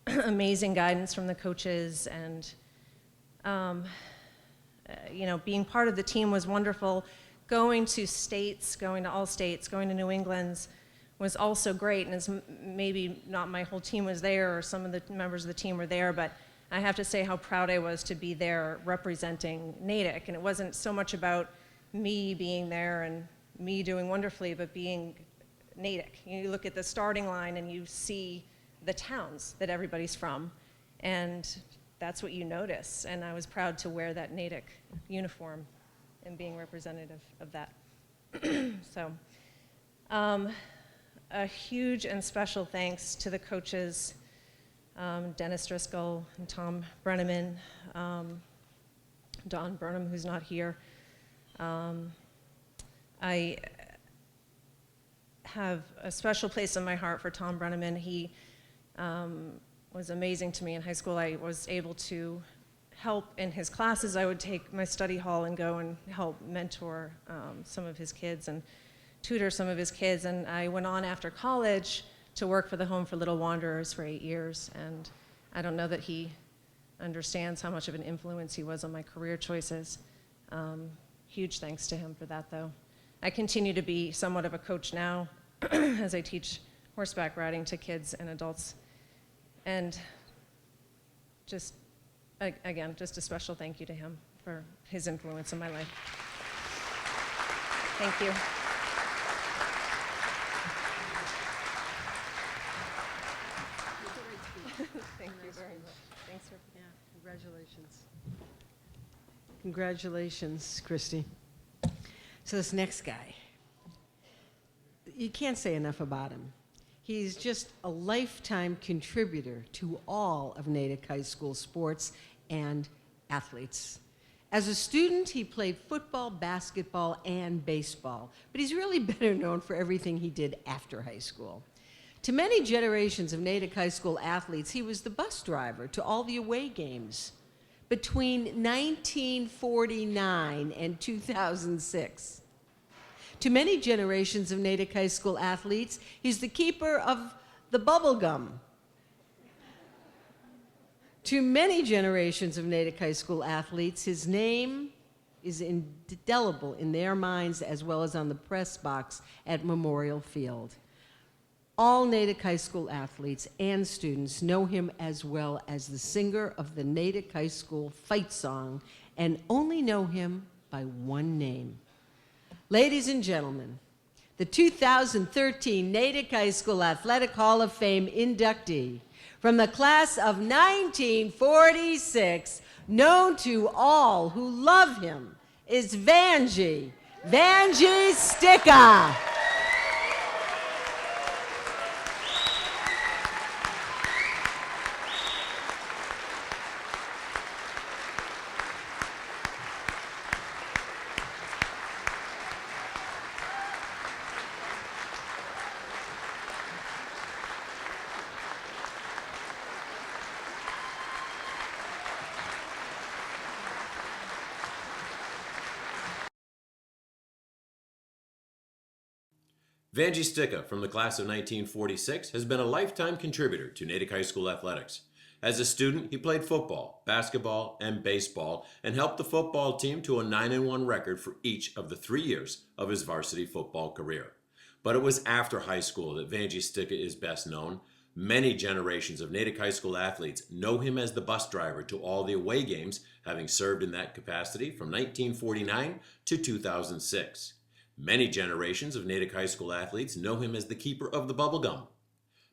S15: amazing guidance from the coaches, and you know, being part of the team was wonderful. Going to states, going to all states, going to New England's was also great, and it's maybe not my whole team was there or some of the members of the team were there, but I have to say how proud I was to be there representing Natick, and it wasn't so much about me being there and me doing wonderfully, but being Natick. You look at the starting line and you see the towns that everybody's from, and that's what you notice, and I was proud to wear that Natick uniform and being representative of that. So, a huge and special thanks to the coaches, Dennis Driscoll and Tom Brenneman, Don Burnham, who's not here. I have a special place in my heart for Tom Brenneman. He was amazing to me in high school. I was able to help in his classes. I would take my study hall and go and help mentor some of his kids and tutor some of his kids. And I went on after college to work for the Home for Little Wanderers for 8 years. And I don't know that he understands how much of an influence he was on my career choices. Huge thanks to him for that, though. I continue to be somewhat of a coach now as I teach horseback riding to kids and adults. And just, again, just a special thank you to him for his influence in my life. Thank you. Thank you very much. Thanks for,
S2: Congratulations. Congratulations, Christy. So this next guy, you can't say enough about him. He's just a lifetime contributor to all of Natick High School sports and athletes. As a student, he played football, basketball, and baseball, but he's really better known for everything he did after high school. To many generations of Natick High School athletes, he was the bus driver to all the away games between 1949 and 2006. To many generations of Natick High School athletes, he's the keeper of the bubble gum. To many generations of Natick High School athletes, his name is indelible in their minds as well as on the press box at Memorial Field. All Natick High School athletes and students know him as well as the singer of the Natick High School fight song and only know him by one name. Ladies and gentlemen, the 2013 Natick High School Athletic Hall of Fame inductee from the class of 1946, known to all who love him, is Vanjie Sticka.
S3: Vanjie Sticka from the class of 1946 has been a lifetime contributor to Natick High School athletics. As a student, he played football, basketball, and baseball, and helped the football team to a 9-1 record for each of the 3 years of his varsity football career. But it was after high school that Vanjie Sticka is best known. Many generations of Natick High School athletes know him as the bus driver to all the away games, having served in that capacity from 1949 to 2006. Many generations of Natick High School athletes know him as the keeper of the bubblegum.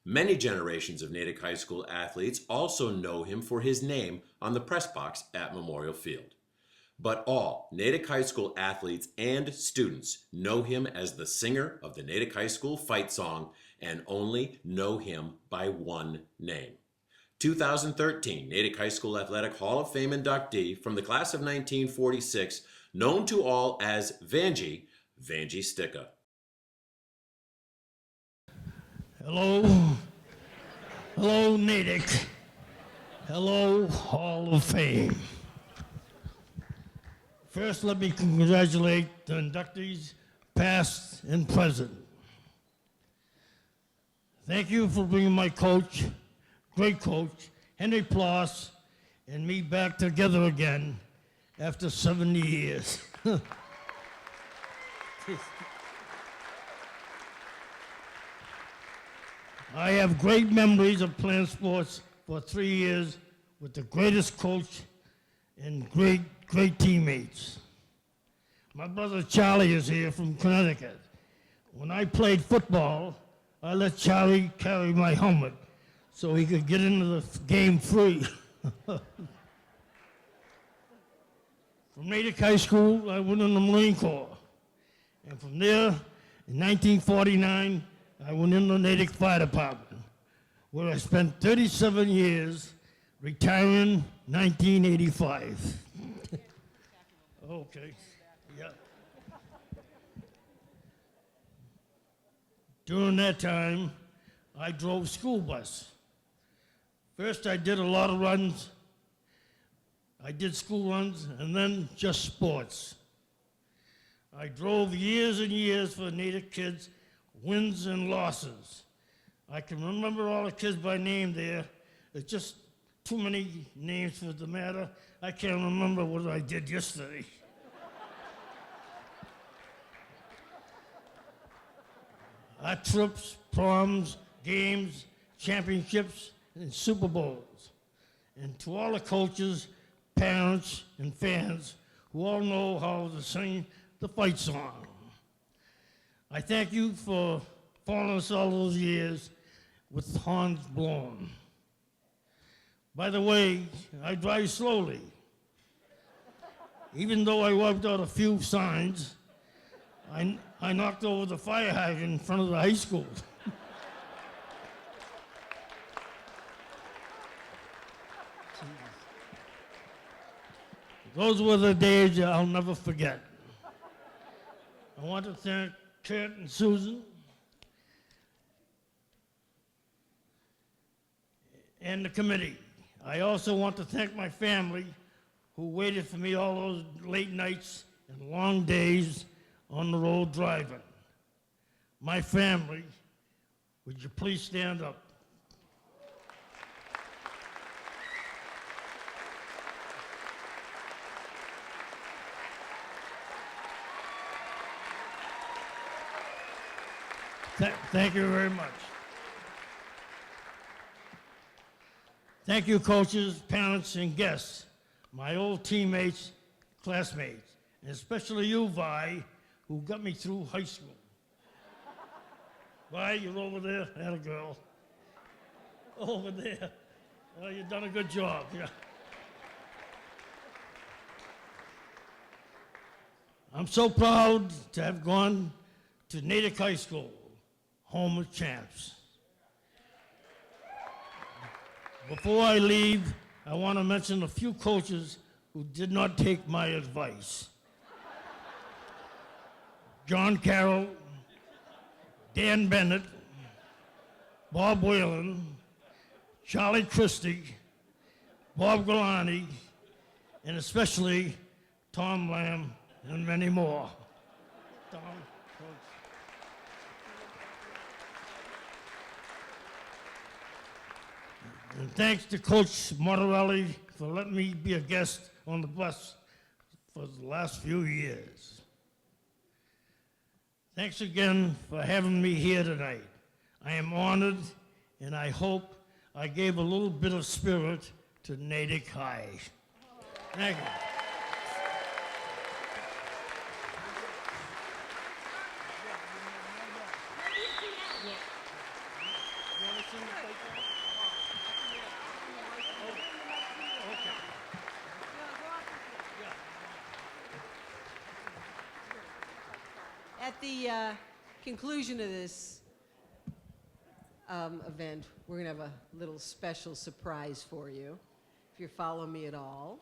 S3: Many generations of Natick High School athletes also know him for his name on the press box at Memorial Field. But all Natick High School athletes and students know him as the singer of the Natick High School fight song and only know him by one name. 2013 Natick High School Athletic Hall of Fame inductee from the class of 1946, known to all as Vanjie Sticka.
S16: Hello Natick. Hello Hall of Fame. First, let me congratulate the inductees, past and present. Thank you for bringing my coach, great coach, Henry Ploss, and me back together again after 70 years. I have great memories of playing sports for 3 years with the greatest coach and great teammates. My brother Charlie is here from Connecticut. When I played football, I let Charlie carry my helmet so he could get into the game free. From Natick High School, I went in the Marine Corps. And from there, in 1949, I went in the Natick Fire Department, where I spent 37 years, retiring 1985. Okay, yeah. During that time, I drove school bus. First, I did a lot of runs. I did school runs, and then just sports. I drove years and years for Natick kids, wins and losses. I can remember all the kids by name there. It's just too many names for the matter. I can't remember what I did yesterday. our trips, proms, games, championships, and Super Bowls. And to all the coaches, parents, and fans who all know how to sing the fight song. I thank you for following us all those years with the horns blown. By the way, I drive slowly. Even though I wiped out a few signs, I knocked over the fire hydrant in front of the high school. Those were the days I'll never forget. I want to thank Kurt and Susan and the committee. I also want to thank my family who waited for me all those late nights and long days on the road driving. My family, would you please stand up? Thank you very much. Thank you, coaches, parents, and guests, my old teammates, classmates, and especially you, Vi, who got me through high school. Vi, you're over there. Atta girl. Over there. Well, you've done a good job. Yeah. I'm so proud to have gone to Natick High School, home of champs. Before I leave, I want to mention a few coaches who did not take my advice. John Carroll, Dan Bennett, Bob Whalen, Charlie Christie, Bob Galani, and especially Tom Lamb and many more. Tom, and thanks to Coach Mortarelli for letting me be a guest on the bus for the last few years. Thanks again for having me here tonight. I am honored, and I hope I gave a little bit of spirit to Natick High. Thank you.
S2: At the conclusion of this event, we're going to have a little special surprise for you, if you follow me at all.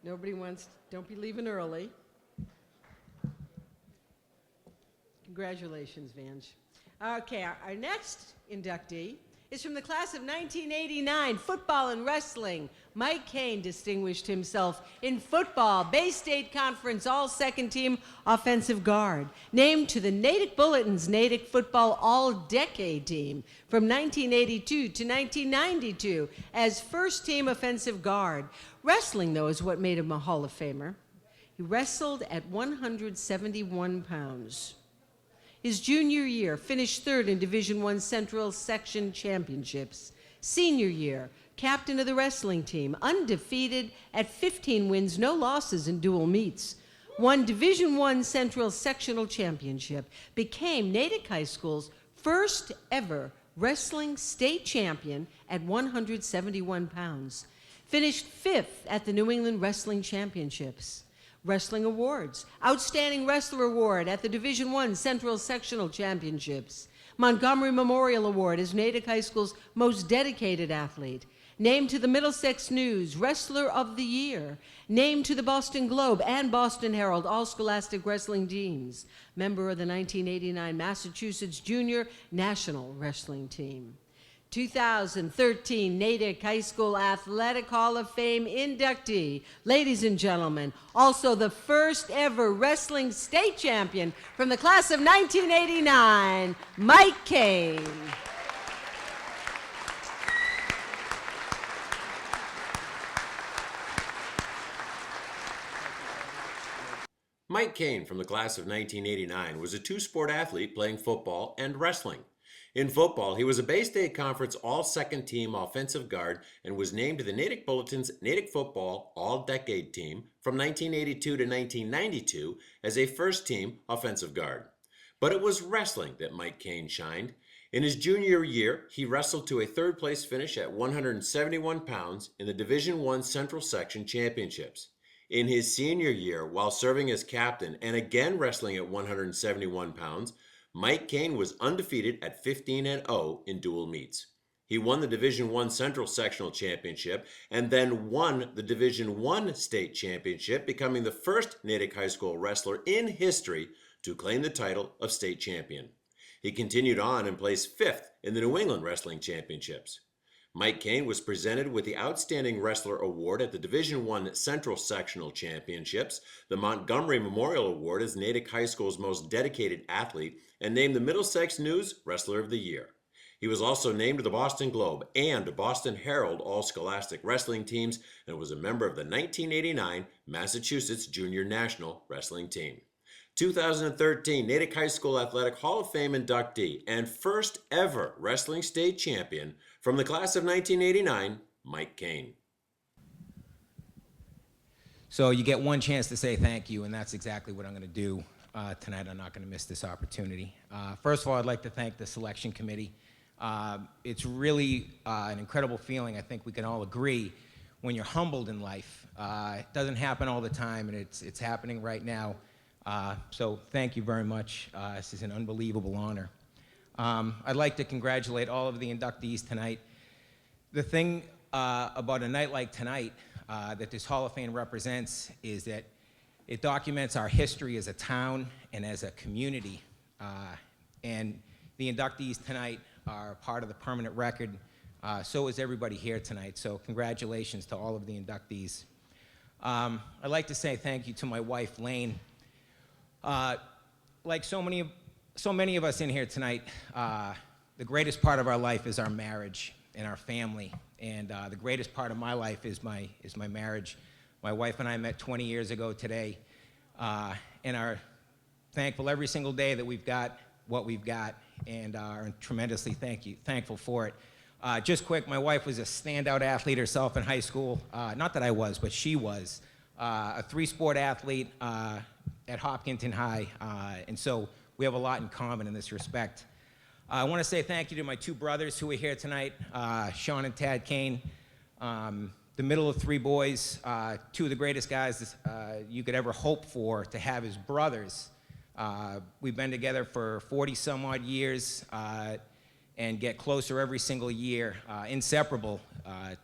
S2: Don't be leaving early. Congratulations, Vange. Okay, our next inductee is from the class of 1989, football and wrestling. Mike Kane distinguished himself in football, Bay State Conference All-Second Team Offensive Guard. Named to the Natick Bulletin's Natick Football All-Decade Team from 1982 to 1992 as First Team Offensive Guard. Wrestling, though, is what made him a Hall of Famer. He wrestled at 171 pounds. His junior year, finished third in Division I Central Section Championships. Senior year, captain of the wrestling team, undefeated at 15 wins, no losses in dual meets. Won Division I Central Sectional Championship. Became Natick High School's first ever wrestling state champion at 171 pounds. Finished fifth at the New England Wrestling Championships. Wrestling Awards. Outstanding Wrestler Award at the Division I Central Sectional Championships. Montgomery Memorial Award as Natick High School's most dedicated athlete. Named to the Middlesex News Wrestler of the Year. Named to the Boston Globe and Boston Herald All-Scholastic Wrestling Teams. Member of the 1989 Massachusetts Junior National Wrestling Team. 2013 Natick High School Athletic Hall of Fame inductee. Ladies and gentlemen, also the first ever wrestling state champion from the class of 1989, Mike Kane.
S3: Mike Kane from the class of 1989 was a two-sport athlete playing football and wrestling. In football, he was a Bay State Conference All-Second Team offensive guard and was named to the Natick Bulletin's Natick Football All-Decade Team from 1982 to 1992 as a first-team offensive guard. But it was wrestling that Mike Kane shined. In his junior year, he wrestled to a third-place finish at 171 pounds in the Division I Central Section Championships. In his senior year, while serving as captain and again wrestling at 171 pounds, Mike Kane was undefeated at 15-0 in dual meets. He won the Division I Central Sectional Championship and then won the Division I State Championship, becoming the first Natick High School wrestler in history to claim the title of state champion. He continued on and placed 5th in the New England Wrestling Championships. Mike Kane was presented with the Outstanding Wrestler Award at the Division I Central Sectional Championships, the Montgomery Memorial Award as Natick High School's most dedicated athlete, and named the Middlesex News Wrestler of the Year. He was also named to the Boston Globe and Boston Herald All-Scholastic Wrestling teams and was a member of the 1989 Massachusetts Junior National Wrestling Team. 2013 Natick High School Athletic Hall of Fame inductee and first ever wrestling state champion from the class of 1989, Mike Kane.
S17: So you get one chance to say thank you, and that's exactly what I'm going to do tonight. I'm not going to miss this opportunity. First of all, I'd like to thank the selection committee. It's really an incredible feeling. I think we can all agree when you're humbled in life. It doesn't happen all the time, and it's happening right now. So thank you very much. This is an unbelievable honor. I'd like to congratulate all of the inductees tonight. The thing about a night like tonight that this Hall of Fame represents is that it documents our history as a town and as a community. And the inductees tonight are part of the permanent record. So is everybody here tonight. So congratulations to all of the inductees. I'd like to say thank you to my wife, Lane. Like so many of us in here tonight, the greatest part of our life is our marriage and our family. And the greatest part of my life is my marriage. My wife and I met 20 years ago today, and are thankful every single day that we've got what we've got, and are tremendously thankful for it. Just quick, my wife was a standout athlete herself in high school. Not that I was, but she was. A three-sport athlete at Hopkinton High, and so we have a lot in common in this respect. I want to say thank you to my two brothers who are here tonight, Sean and Tad Kane, the middle of three boys, two of the greatest guys you could ever hope for to have as brothers. We've been together for 40 some odd years and get closer every single year, inseparable,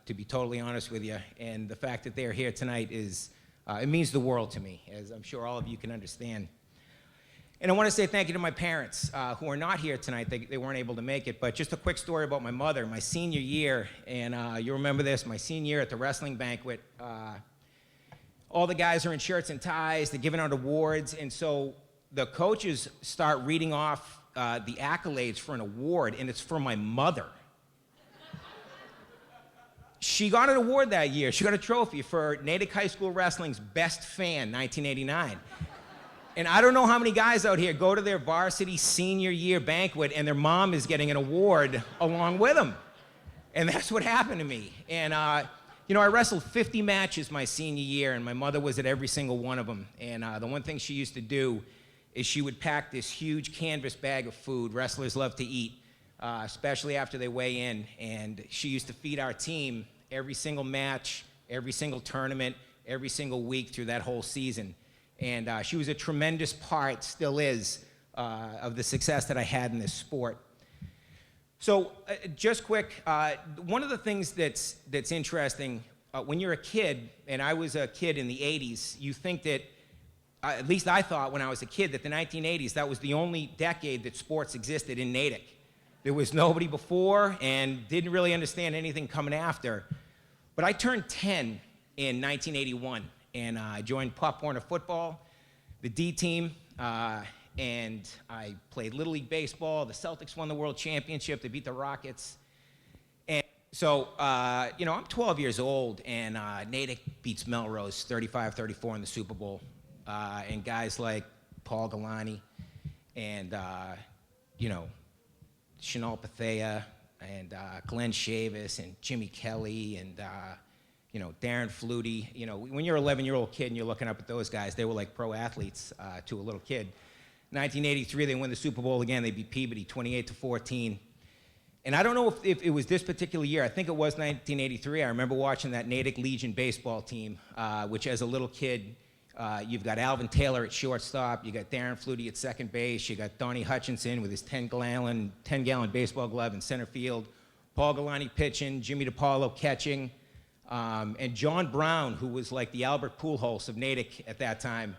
S17: to be totally honest with you. And the fact that they're here tonight is, it means the world to me, as I'm sure all of you can understand. And I want to say thank you to my parents who are not here tonight. They weren't able to make it, but just a quick story about my mother. My senior year, and you remember this, my senior year at the wrestling banquet, all the guys are in shirts and ties, they're giving out awards, and so the coaches start reading off the accolades for an award, and it's for my mother. She got an award that year. She got a trophy for Natick High School Wrestling's Best Fan, 1989. And I don't know how many guys out here go to their varsity senior year banquet and their mom is getting an award along with them. And that's what happened to me. And, you know, I wrestled 50 matches my senior year, and my mother was at every single one of them. And the one thing she used to do is she would pack this huge canvas bag of food. Wrestlers love to eat, especially after they weigh in. And she used to feed our team every single match, every single tournament, every single week through that whole season. And she was a tremendous part, still is, of the success that I had in this sport. So just quick, one of the things that's interesting, when you're a kid, and I was a kid in the 80s, you think that, at least I thought when I was a kid, that the 1980s, that was the only decade that sports existed in Natick. There was nobody before and didn't really understand anything coming after. But I turned 10 in 1981, and I joined Pop Warner football, the D team, and I played Little League Baseball. The Celtics won the World Championship. They beat the Rockets. And so, you know, I'm 12 years old, and Natick beats Melrose 35-34 in the Super Bowl. and guys like Paul Galani and, you know, Chanel Bethea and Glenn Chavis and Jimmy Kelly and, you know, Darren Flutie. You know, when you're an 11-year-old kid and you're looking up at those guys, they were like pro athletes to a little kid. 1983, they win the Super Bowl again. They beat Peabody 28-14. And I don't know if it was this particular year. I think it was 1983. I remember watching that Natick Legion baseball team, which as a little kid, you've got Alvin Taylor at shortstop, you got Darren Flutie at second base, you got Donnie Hutchinson with his 10-gallon baseball glove in center field, Paul Galani pitching, Jimmy DiPaolo catching, and John Brown, who was like the Albert Pujols of Natick at that time,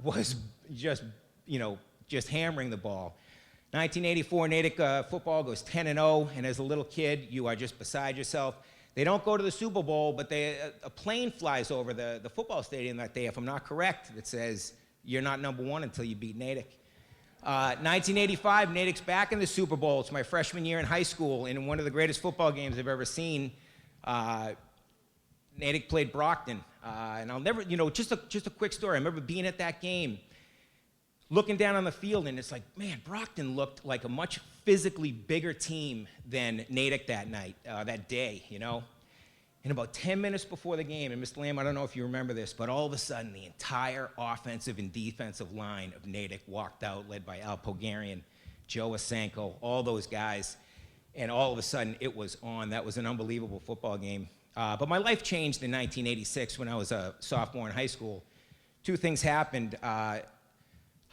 S17: was just, you know, just hammering the ball. 1984, Natick football goes 10-0, and as a little kid, you are just beside yourself. They don't go to the Super Bowl, but a plane flies over the football stadium that day, if I'm not correct, that says, you're not number one until you beat Natick. 1985, Natick's back in the Super Bowl. It's my freshman year in high school, and in one of the greatest football games I've ever seen, Natick played Brockton. And I'll never, you know, just a quick story. I remember being at that game, looking down on the field, and it's like, man, Brockton looked like a much physically bigger team than Natick that night, that day, you know? And about 10 minutes before the game, and Mr. Lamb, I don't know if you remember this, but all of a sudden, the entire offensive and defensive line of Natick walked out, led by Al Pogarian, Joe Asenko, all those guys, and all of a sudden, it was on. That was an unbelievable football game. But my life changed in 1986 when I was a sophomore in high school. Two things happened.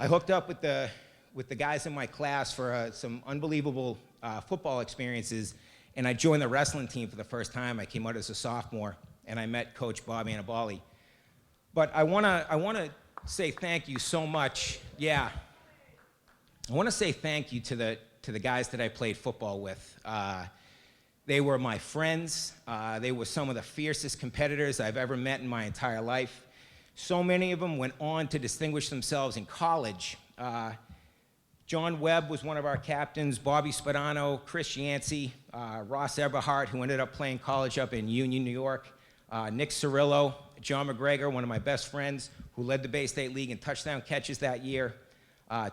S17: I hooked up with the guys in my class for some unbelievable football experiences, and I joined the wrestling team for the first time. I came out as a sophomore, and I met Coach Bob Annabali. But I wanna say thank you so much. Yeah, I wanna say thank you to the guys that I played football with. They were my friends. They were some of the fiercest competitors I've ever met in my entire life. So many of them went on to distinguish themselves in college. John Webb was one of our captains, Bobby Spadano, Chris Yancey, Ross Eberhardt, who ended up playing college up in Union, New York, Nick Cirillo, John McGregor, one of my best friends, who led the Bay State League in touchdown catches that year,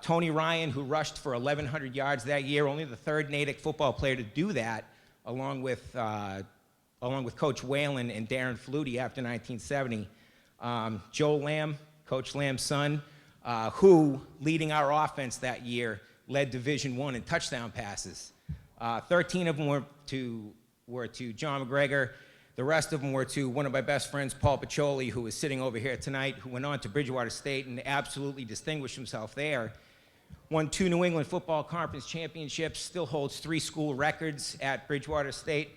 S17: Tony Ryan, who rushed for 1,100 yards that year, only the third Natick football player to do that, along with Coach Whalen and Darren Flutie after 1970. Joe Lamb, Coach Lamb's son, who, leading our offense that year, led Division I in touchdown passes. 13 of them were to John McGregor. The rest of them were to one of my best friends, Paul Piccioli, who is sitting over here tonight, who went on to Bridgewater State and absolutely distinguished himself there. Won 2 New England Football Conference championships, still holds 3 school records at Bridgewater State,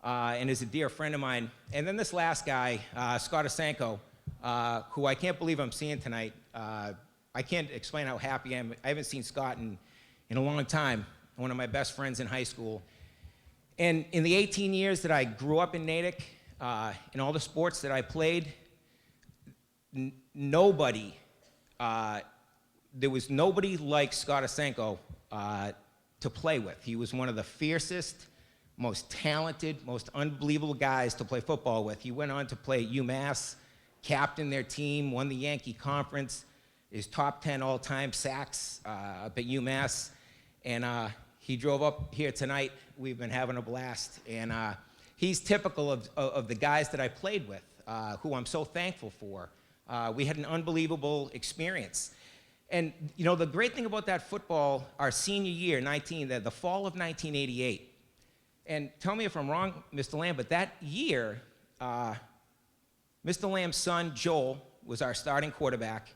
S17: and is a dear friend of mine. And then this last guy, Scott Asenko, who I can't believe I'm seeing tonight. I can't explain how happy I am. I haven't seen Scott in a long time, one of my best friends in high school. And in the 18 years that I grew up in Natick, in all the sports that I played, nobody, there was nobody like Scott Asenko to play with. He was one of the fiercest, most talented, most unbelievable guys to play football with. He went on to play at UMass, captained their team, won the Yankee Conference, is top 10 all-time sacks up at UMass, and he drove up here tonight. We've been having a blast, and he's typical of the guys that I played with, who I'm so thankful for. We had an unbelievable experience. And you know, the great thing about that football, our senior year, the fall of 1988, and tell me if I'm wrong, Mr. Lamb, but that year, Mr. Lamb's son, Joel, was our starting quarterback.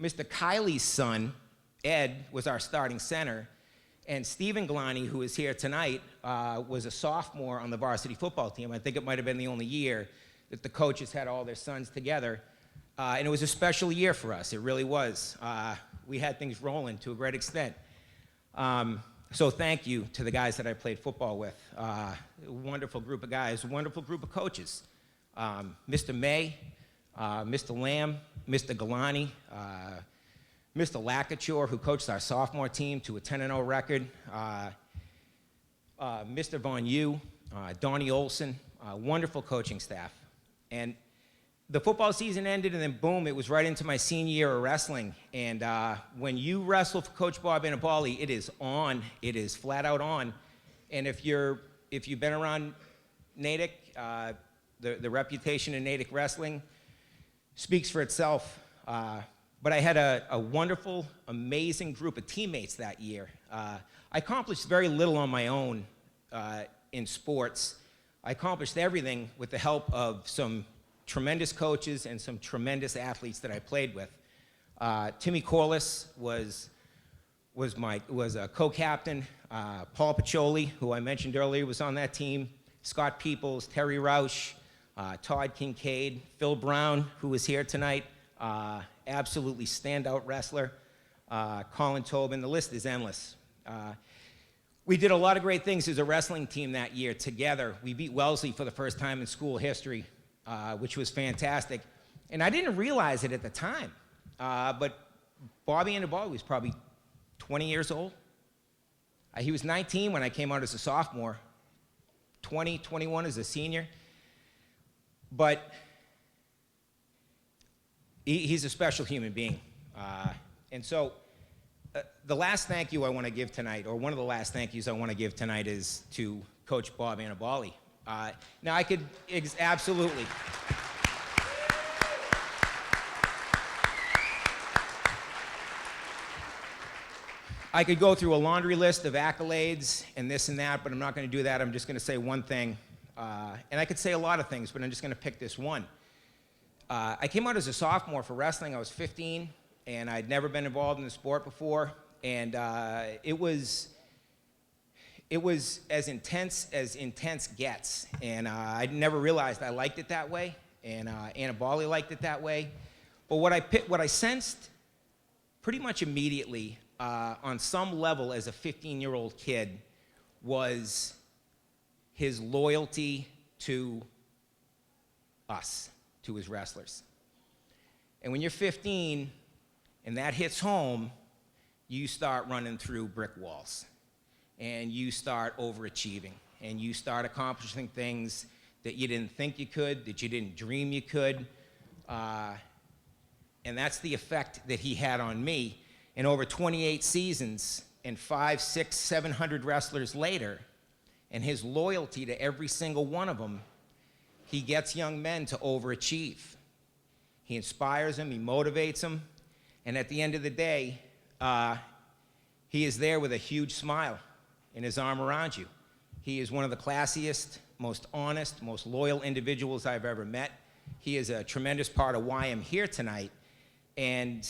S17: Mr. Kiley's son, Ed, was our starting center. And Stephen Galani, who is here tonight, was a sophomore on the varsity football team. I think it might have been the only year that the coaches had all their sons together. And it was a special year for us. It really was. We had things rolling to a great extent. So thank you to the guys that I played football with. A wonderful group of guys, a wonderful group of coaches. Mr. May, Mr. Lamb, Mr. Galani, Mr. Lakature, who coached our sophomore team to a 10-0 record, Mr. Von Yu, Donnie Olson, wonderful coaching staff. And the football season ended, and then boom, it was right into my senior year of wrestling. And when you wrestle for Coach Bob Annabali, it is on. It is flat out on. And if you've been around Natick, the reputation in Natick wrestling speaks for itself. But I had a wonderful, amazing group of teammates that year. I accomplished very little on my own in sports. I accomplished everything with the help of some tremendous coaches and some tremendous athletes that I played with. Timmy Corliss was a co-captain. Paul Piccioli, who I mentioned earlier, was on that team. Scott Peoples, Terry Roush, Todd Kincaid, Phil Brown, who is here tonight, absolutely standout wrestler. Colin Tobin, the list is endless. We did a lot of great things as a wrestling team that year together. We beat Wellesley for the first time in school history, which was fantastic. And I didn't realize it at the time, but Bobby Annabali was probably 20 years old. He was 19 when I came out as a sophomore, 20, 21 as a senior. But he's a special human being. And so the last thank you I want to give tonight, or one of the last thank yous I want to give tonight, is to Coach Bob Annabali. Now, I could absolutely. I could go through a laundry list of accolades and this and that, but I'm not going to do that. I'm just going to say one thing. And I could say a lot of things, but I'm just going to pick this one. I came out as a sophomore for wrestling. I was 15, and I'd never been involved in the sport before. And it was as intense gets. And I never realized I liked it that way, and Annabali liked it that way. But what I sensed pretty much immediately on some level as a 15-year-old kid was his loyalty to us, to his wrestlers. And when you're 15 and that hits home, you start running through brick walls, and you start overachieving, and you start accomplishing things that you didn't think you could, that you didn't dream you could. And that's the effect that he had on me. And over 28 seasons and 500, 600, 700 wrestlers later, and his loyalty to every single one of them, he gets young men to overachieve. He inspires them, he motivates them, and at the end of the day, he is there with a huge smile in his arm around you. He is one of the classiest, most honest, most loyal individuals I've ever met. He is a tremendous part of why I'm here tonight. And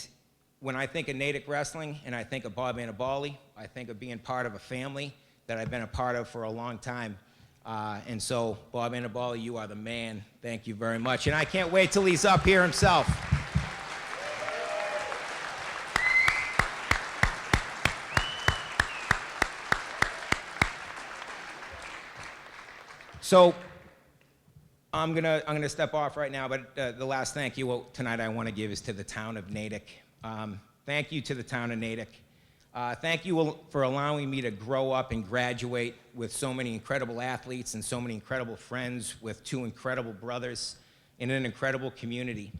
S17: when I think of Natick wrestling and I think of Bob Annabali, I think of being part of a family that I've been a part of for a long time. And so, Bob Annabali, you are the man. Thank you very much. And I can't wait till he's up here himself. So, I'm gonna step off right now, but the last thank you tonight I want to give is to the town of Natick. Thank you to the town of Natick. Thank you for allowing me to grow up and graduate with so many incredible athletes and so many incredible friends, with 2 incredible brothers in an incredible community.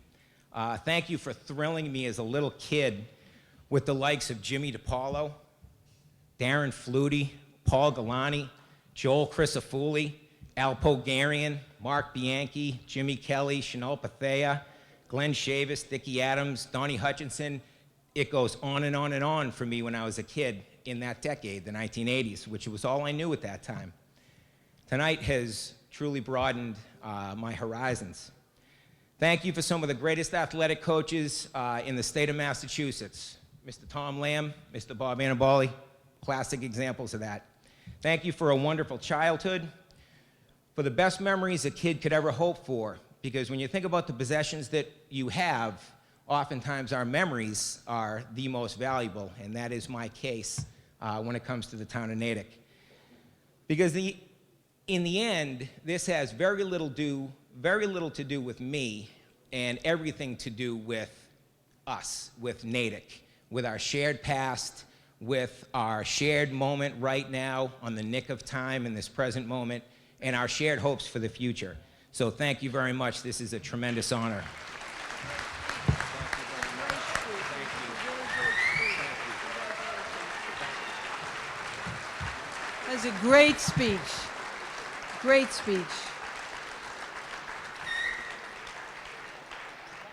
S17: Thank you for thrilling me as a little kid with the likes of Jimmy DiPaolo, Darren Flutie, Paul Galani, Joel Crisafulli, Al Pogarian, Mark Bianchi, Jimmy Kelly, Chanel Pathea, Glenn Shavis, Dickie Adams, Donnie Hutchinson. It goes on and on and on for me when I was a kid in that decade, the 1980s, which was all I knew at that time. Tonight has truly broadened my horizons. Thank you for some of the greatest athletic coaches in the state of Massachusetts. Mr. Tom Lamb, Mr. Bob Annabali, classic examples of that. Thank you for a wonderful childhood, for the best memories a kid could ever hope for, because when you think about the possessions that you have, oftentimes our memories are the most valuable, and that is my case when it comes to the town of Natick. Because in the end, this has very little to do with me and everything to do with us, with Natick, with our shared past, with our shared moment right now on the nick of time in this present moment, and our shared hopes for the future. So thank you very much. This is a tremendous honor.
S2: That was a great speech. Great speech.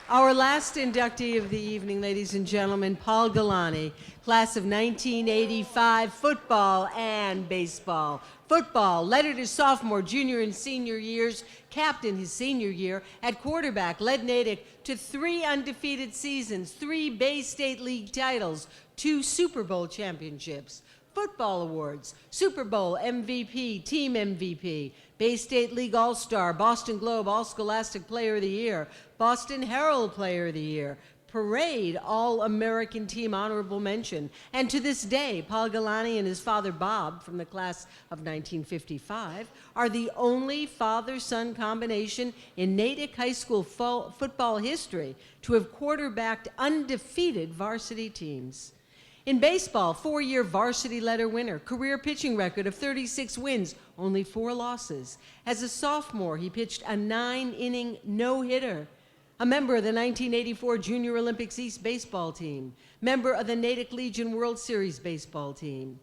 S2: Our last inductee of the evening, ladies and gentlemen, Paul Galani, class of 1985, football and baseball. Football, lettered his sophomore, junior, and senior years, captained his senior year. At quarterback, led Natick to 3 undefeated seasons, 3 Bay State League titles, 2 Super Bowl championships. Football awards, Super Bowl MVP, Team MVP, Bay State League All-Star, Boston Globe All-Scholastic Player of the Year, Boston Herald Player of the Year, Parade All-American Team Honorable Mention, and to this day, Paul Galani and his father Bob, from the class of 1955, are the only father-son combination in Natick High School football history to have quarterbacked undefeated varsity teams. In baseball, 4-year varsity letter winner, career pitching record of 36 wins, only 4 losses. As a sophomore, he pitched a 9-inning no-hitter. A member of the 1984 Junior Olympics East baseball team. Member of the Natick Legion World Series baseball team.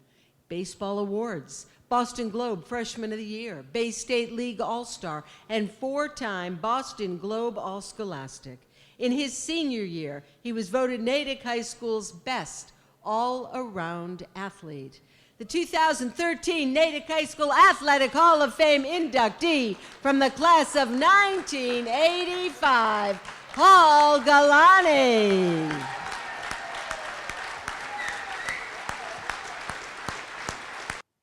S2: Baseball awards, Boston Globe Freshman of the Year, Bay State League All-Star, and 4-time Boston Globe All-Scholastic. In his senior year, he was voted Natick High School's best all-around athlete. The 2013 Natick High School Athletic Hall of Fame inductee from the class of 1985, Paul Galani.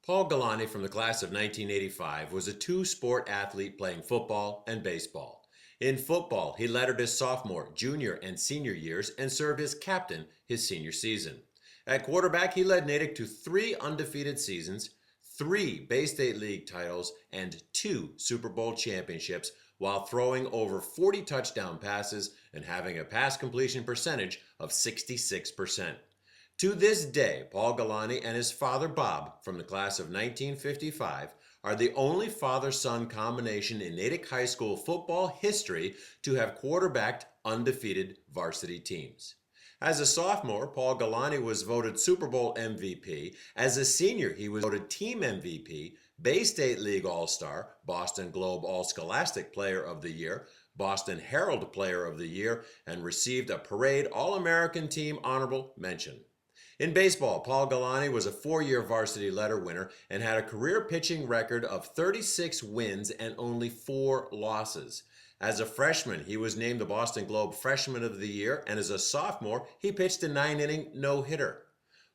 S3: Paul Galani from the class of 1985 was a 2-sport athlete playing football and baseball. In football, he lettered his sophomore, junior, and senior years and served as captain his senior season. At quarterback, he led Natick to 3 undefeated seasons, 3 Bay State League titles, and 2 Super Bowl championships, while throwing over 40 touchdown passes and having a pass completion percentage of 66%. To this day, Paul Galani and his father Bob, from the class of 1955, are the only father-son combination in Natick High School football history to have quarterbacked undefeated varsity teams. As a sophomore, Paul Galani was voted Super Bowl MVP. As a senior, he was voted Team MVP, Bay State League All-Star, Boston Globe All-Scholastic Player of the Year, Boston Herald Player of the Year, and received a Parade All-American Team Honorable Mention. In baseball, Paul Galani was a 4-year varsity letter winner and had a career pitching record of 36 wins and only 4 losses. As a freshman, he was named the Boston Globe Freshman of the Year, and as a sophomore, he pitched a 9-inning no-hitter.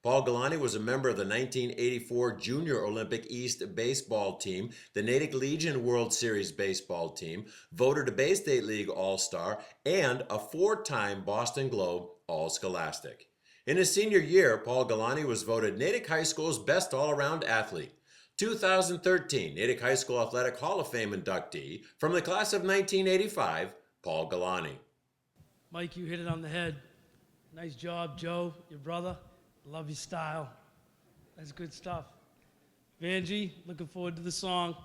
S3: Paul Galani was a member of the 1984 Junior Olympic East baseball team, the Natick Legion World Series baseball team, voted a Bay State League All-Star, and a 4-time Boston Globe All-Scholastic. In his senior year, Paul Galani was voted Natick High School's best all-around athlete. 2013 Natick High School Athletic Hall of Fame inductee from the class of 1985, Paul Galani.
S18: Mike, you hit it on the head. Nice job, Joe, your brother. Love your style. That's good stuff. Vanjie, looking forward to the song.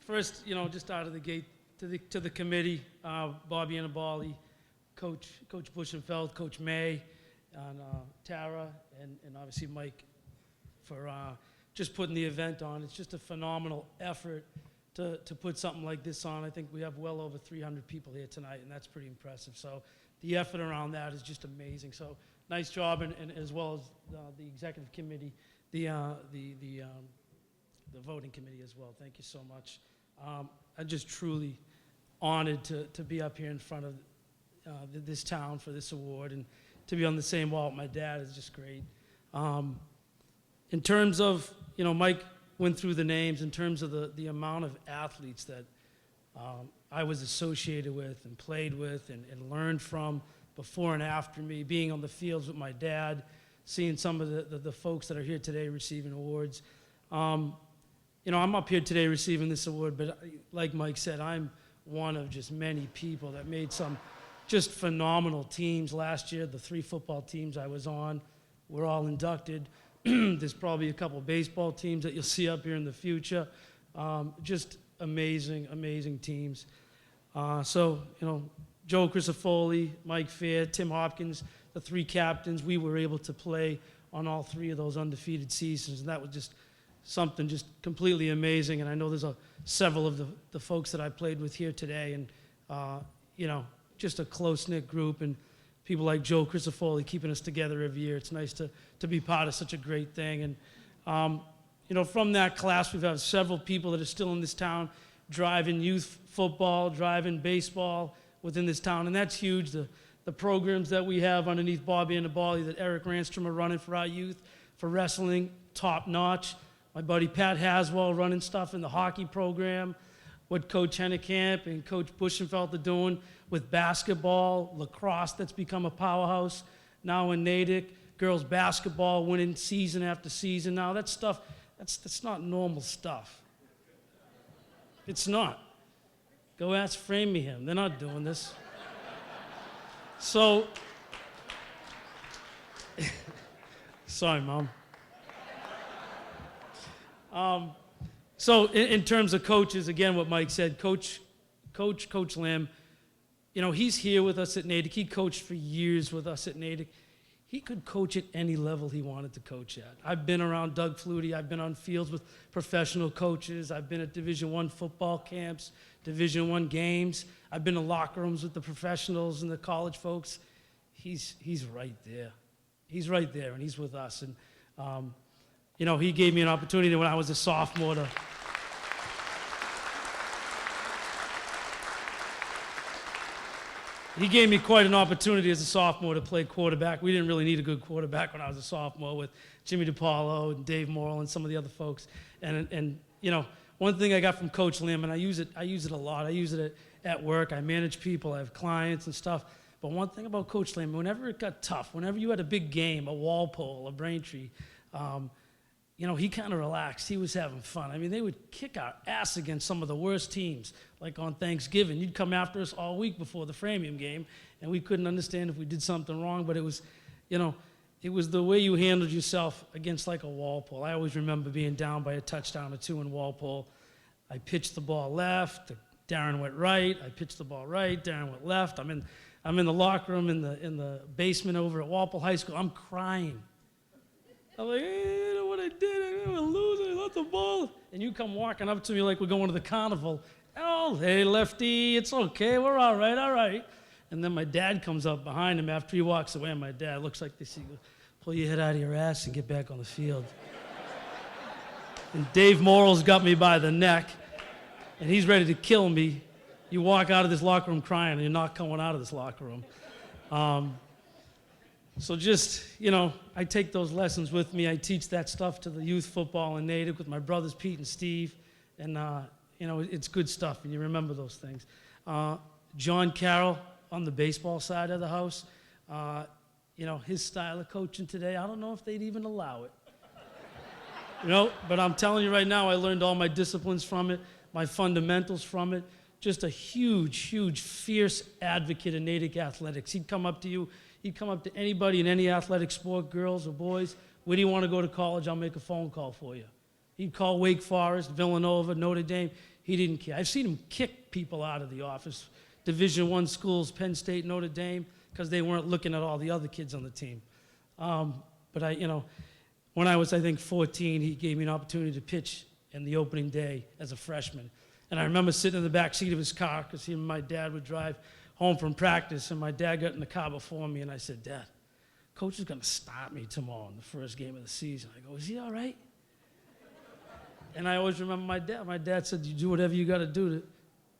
S18: First, just out of the gate, to the committee, Bobby Annabali, Coach Bushenfeld, Coach May, and Tara, and obviously Mike for just putting the event on. It's just a phenomenal effort to put something like this on. I think we have well over 300 people here tonight, and that's pretty impressive. So the effort around that is just amazing. So nice job, and as well as the executive committee, the voting committee as well. Thank you so much. I'm just truly honored to be up here in front of this town for this award, and to be on the same wall with my dad is just great. In terms of, Mike went through the names, in terms of the amount of athletes that I was associated with and played with and learned from before and after me, being on the fields with my dad, seeing some of the folks that are here today receiving awards. I'm up here today receiving this award, but like Mike said, I'm one of just many people that made some just phenomenal teams last year. The 3 football teams I was on were all inducted. There's probably a couple baseball teams that you'll see up here in the future. Just amazing, amazing teams. So, Joe Crisafoli, Mike Fair, Tim Hopkins, the three captains, we were able to play on all three of those undefeated seasons, and that was just something just completely amazing. And I know there's several of the folks that I played with here today, and just a close-knit group, and people like Joe Crisafoli keeping us together every year. It's nice to be part of such a great thing. And from that class, we've had several people that are still in this town driving youth football, driving baseball within this town, and that's huge. The programs that we have underneath Bobby and the Bally that Eric Ranstrom are running for our youth, for wrestling, top notch. My buddy Pat Haswell running stuff in the hockey program, what Coach Hennekamp and Coach Buschenfeld are doing with basketball, lacrosse that's become a powerhouse now in Natick, girls basketball winning season after season. Now that stuff, that's not normal stuff. It's not. Go ask Framingham. They're not doing this. So, sorry, Mom. So in terms of coaches, again, what Mike said, Coach Lamb, he's here with us at Natick. He coached for years with us at Natick. He could coach at any level he wanted to coach at. I've been around Doug Flutie. I've been on fields with professional coaches. I've been at Division I football camps, Division I games. I've been in locker rooms with the professionals and the college folks. He's right there. He's right there, and he's with us. And, he gave me an opportunity when I was a sophomore to He gave me quite an opportunity as a sophomore to play quarterback. We didn't really need a good quarterback when I was a sophomore with Jimmy DiPaolo and Dave Morrill and some of the other folks. And one thing I got from Coach Lamb, and I use it a lot. I use it at work. I manage people. I have clients and stuff. But one thing about Coach Lamb, whenever it got tough, whenever you had a big game, a Walpole, a Braintree, he kind of relaxed. He was having fun. I mean, they would kick our ass against some of the worst teams. Like on Thanksgiving, you'd come after us all week before the Framingham game, and we couldn't understand if we did something wrong, but it was, it was the way you handled yourself against like a Walpole. I always remember being down by a touchdown or two in Walpole. I pitched the ball left, Darren went right, I pitched the ball right, Darren went left. I'm in the locker room in the basement over at Walpole High School. I'm crying. I'm like, hey, you know what I did? I'm a loser. I lost the ball. And you come walking up to me like we're going to the carnival. Oh, hey, lefty, it's okay. We're all right, all right. And then my dad comes up behind him after he walks away. And my dad looks like this. He goes, pull your head out of your ass and get back on the field. And Dave Morrill's got me by the neck, and he's ready to kill me. You walk out of this locker room crying, and you're not coming out of this locker room. So just, I take those lessons with me. I teach that stuff to the youth football in Natick with my brothers Pete and Steve. And, it's good stuff, and you remember those things. John Carroll on the baseball side of the house, his style of coaching today, I don't know if they'd even allow it. But I'm telling you right now, I learned all my disciplines from it, my fundamentals from it. Just a huge, huge, fierce advocate in Natick athletics. He'd come up to you. He'd come up to anybody in any athletic sport, girls or boys. Where do you want to go to college? I'll make a phone call for you. He'd call Wake Forest, Villanova, Notre Dame. He didn't care. I've seen him kick people out of the office. Division I schools, Penn State, Notre Dame, because they weren't looking at all the other kids on the team. But when I was, I think, 14, he gave me an opportunity to pitch in the opening day as a freshman. And I remember sitting in the back seat of his car because he and my dad would drive home from practice, and my dad got in the car before me, and I said, Dad, Coach is going to start me tomorrow in the first game of the season. I go, is he all right? And I always remember my dad. My dad said, you do whatever you got to do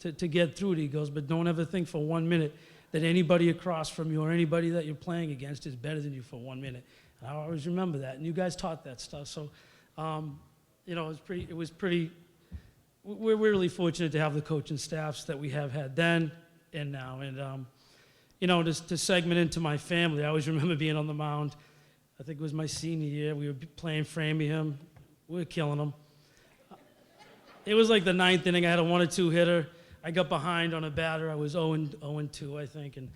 S18: to get through it. He goes, but don't ever think for 1 minute that anybody across from you or anybody that you're playing against is better than you for 1 minute. And I always remember that, and you guys taught that stuff. So, it was pretty, we're really fortunate to have the coaching staffs that we have had then and now. And, just to segment into my family, I always remember being on the mound. I think it was my senior year. We were playing Framingham. We were killing them. It was like the ninth inning. I had a 1 or 2 hitter. I got behind on a batter. I was 0-2, I think. And,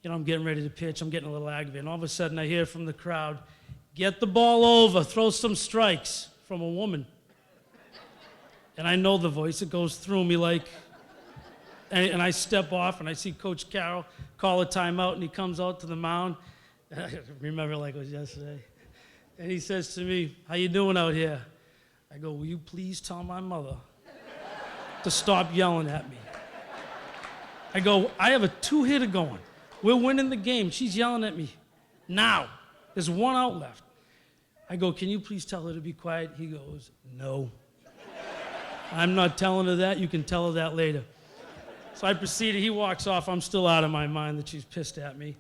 S18: I'm getting ready to pitch. I'm getting a little aggravated. And all of a sudden, I hear from the crowd, get the ball over, throw some strikes, from a woman. And I know the voice. It goes through me like, and I step off, and I see Coach Carroll call a timeout, and he comes out to the mound. I remember like it was yesterday. And he says to me, "How you doing out here?" I go, "Will you please tell my mother to stop yelling at me?" I go, "I have a 2-hitter going. We're winning the game. She's yelling at me now. There's 1 out left." I go, "Can you please tell her to be quiet?" He goes, "No. I'm not telling her that. You can tell her that later." So I proceeded. He walks off. I'm still out of my mind that she's pissed at me.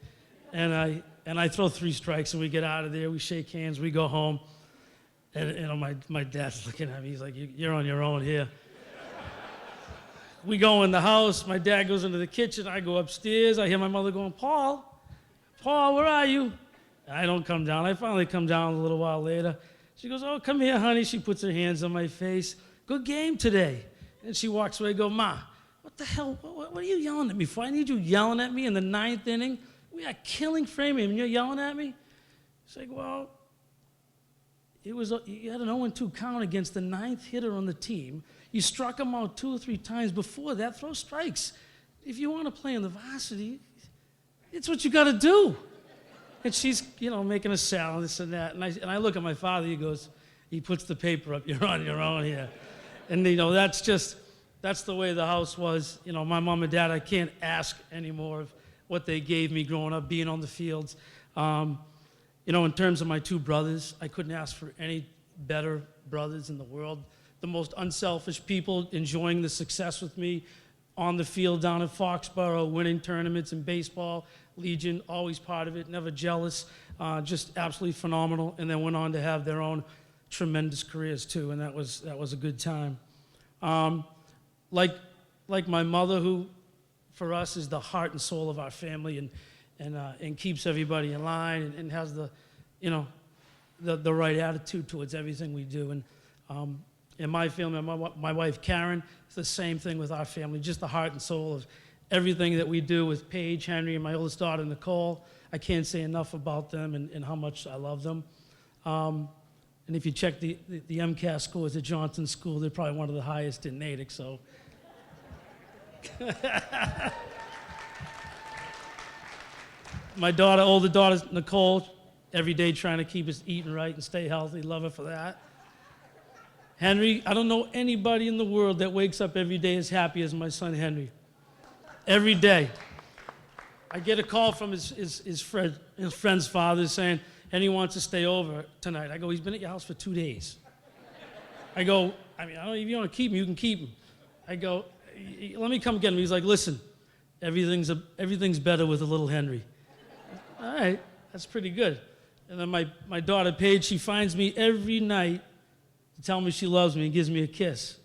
S18: And I throw 3 strikes, and we get out of there. We shake hands. We go home. And you know, my dad's looking at me. He's like, "You're on your own here." We go in the house. My dad goes into the kitchen. I go upstairs. I hear my mother going, Paul, where are you?" I don't come down. I finally come down a little while later. She goes, "Oh, come here, honey." She puts her hands on my face. "Good game today." And she walks away. I go, "Ma, what the hell? What are you yelling at me for? I need you yelling at me in the 9th inning. We are killing Framingham, and you're yelling at me?" She's like, "Well, you had an 0-2 count against the 9th hitter on the team. You struck him out 2 or 3 times before that. Throw strikes. If you want to play in the varsity, it's what you got to do." And she's, making a salad, this and that. And I look at my father. He puts the paper up. "You're on your own here." And that's the way the house was. My mom and dad, I can't ask anymore of what they gave me growing up, being on the fields. In terms of my 2 brothers, I couldn't ask for any better brothers in the world. The most unselfish people, enjoying the success with me on the field down at Foxborough, winning tournaments in baseball, Legion, always part of it, never jealous, just absolutely phenomenal. And then went on to have their own tremendous careers too, and that was a good time. Like my mother, who for us is the heart and soul of our family, and keeps everybody in line, and has the right attitude towards everything we do. And in my family, my wife Karen, it's the same thing with our family, just the heart and soul of everything that we do with Paige, Henry, and my oldest daughter Nicole. I can't say enough about them and how much I love them. And if you check the MCAS scores at Johnson School, they're probably one of the highest in Natick, so. My older daughter, Nicole, every day trying to keep us eating right and stay healthy. Love her for that. Henry, I don't know anybody in the world that wakes up every day as happy as my son Henry. Every day. I get a call from his friend's father saying, "Henry wants to stay over tonight." I go, "He's been at your house for 2 days." I go, I don't know, if you want to keep him, you can keep him. I go, "Let me come get him." He's like, "Listen, everything's better with a little Henry." All right, that's pretty good. And then my daughter Paige, she finds me every night to tell me she loves me and gives me a kiss.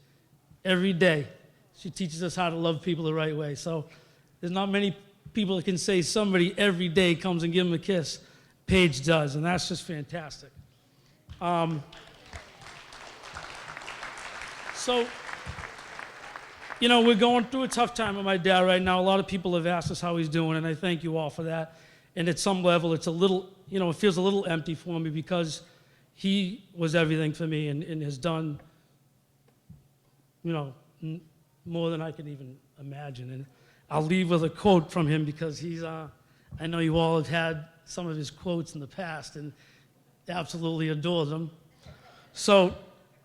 S18: Every day. She teaches us how to love people the right way. So there's not many people that can say somebody every day comes and give them a kiss. Paige does, and that's just fantastic. So, we're going through a tough time with my dad right now. A lot of people have asked us how he's doing, and I thank you all for that. And at some level, it's a little, it feels a little empty for me because he was everything for me and has done, more than I could even imagine. And I'll leave with a quote from him because I know you all have had some of his quotes in the past and absolutely adore them. So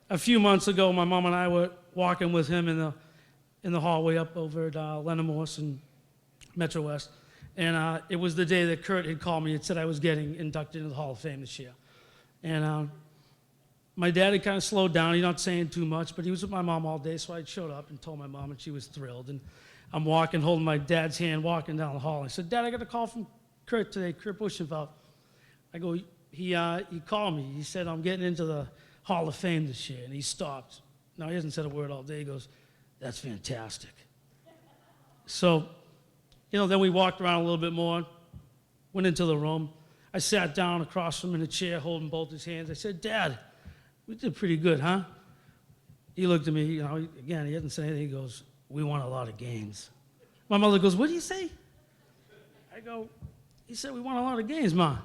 S18: a few months ago, my mom and I were walking with him in the hallway up over at Leonard Morse and Metro West. And it was the day that Kurt had called me and said I was getting inducted into the Hall of Fame this year. And my dad had kind of slowed down. He's not saying too much, but he was with my mom all day, so I showed up and told my mom, and she was thrilled. And I'm walking, holding my dad's hand, walking down the hall. I said, "Dad, I got a call from Kurt today, Kurt Buschenfeld." I go, he called me. He said, "I'm getting into the Hall of Fame this year." And he stopped. Now, he hasn't said a word all day. He goes, "That's fantastic." So, then we walked around a little bit more, went into the room. I sat down across from him in a chair, holding both his hands. I said, "Dad, we did pretty good, huh?" He looked at me, again, he hasn't said anything. He goes, "We won a lot of games." My mother goes, "What do you say?" I go, "He said we won a lot of games, Ma."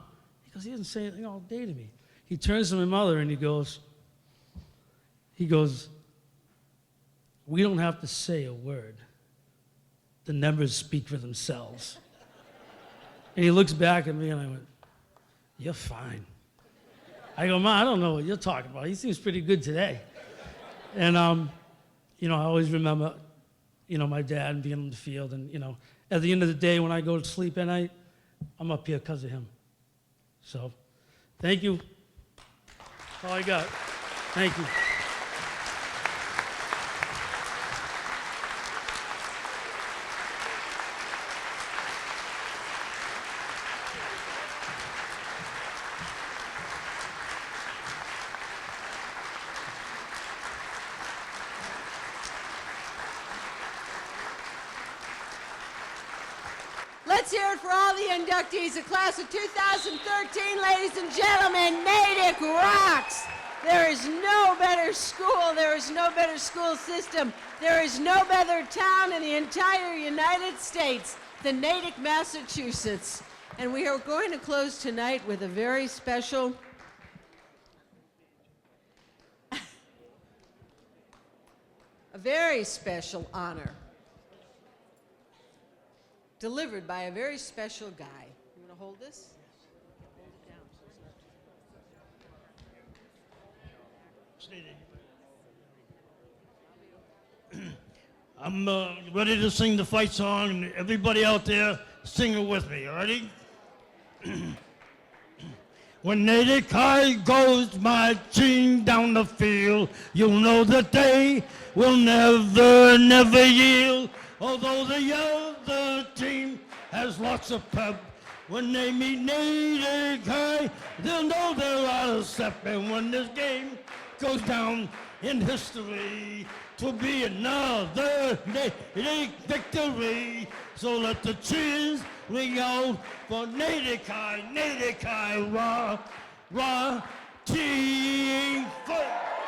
S18: He goes, "He hasn't said anything all day to me." He turns to my mother and he goes, we don't have to say a word. The numbers speak for themselves. And he looks back at me and I went, you're fine. I go, Ma, I don't know what you're talking about. He seems pretty good today. And, you know, I always remember, you know, my dad being on the field. And, you know, at the end of the day, when I go to sleep at night, I'm up here because of him. So, thank you. That's all I got. Thank you.
S2: Let's hear it for all the inductees, the class of 2013, ladies and gentlemen. Natick rocks. There is no better school. There is no better school system. There is no better town in the entire United States than Natick, Massachusetts. And we are going to close tonight with a very special honor delivered by a very special guy. You want to hold this?
S16: I'm ready to sing the fight song, and everybody out there, sing it with me, all righty? When Natick High goes marching down the field, you'll know that they will never, never yield. Although the other team has lots of pep, when they meet Natick High, they'll know they're out of step. And when this game goes down in history, 'twill be another Natick victory. So let the cheers ring out for Natick High, rah, rah, team fight.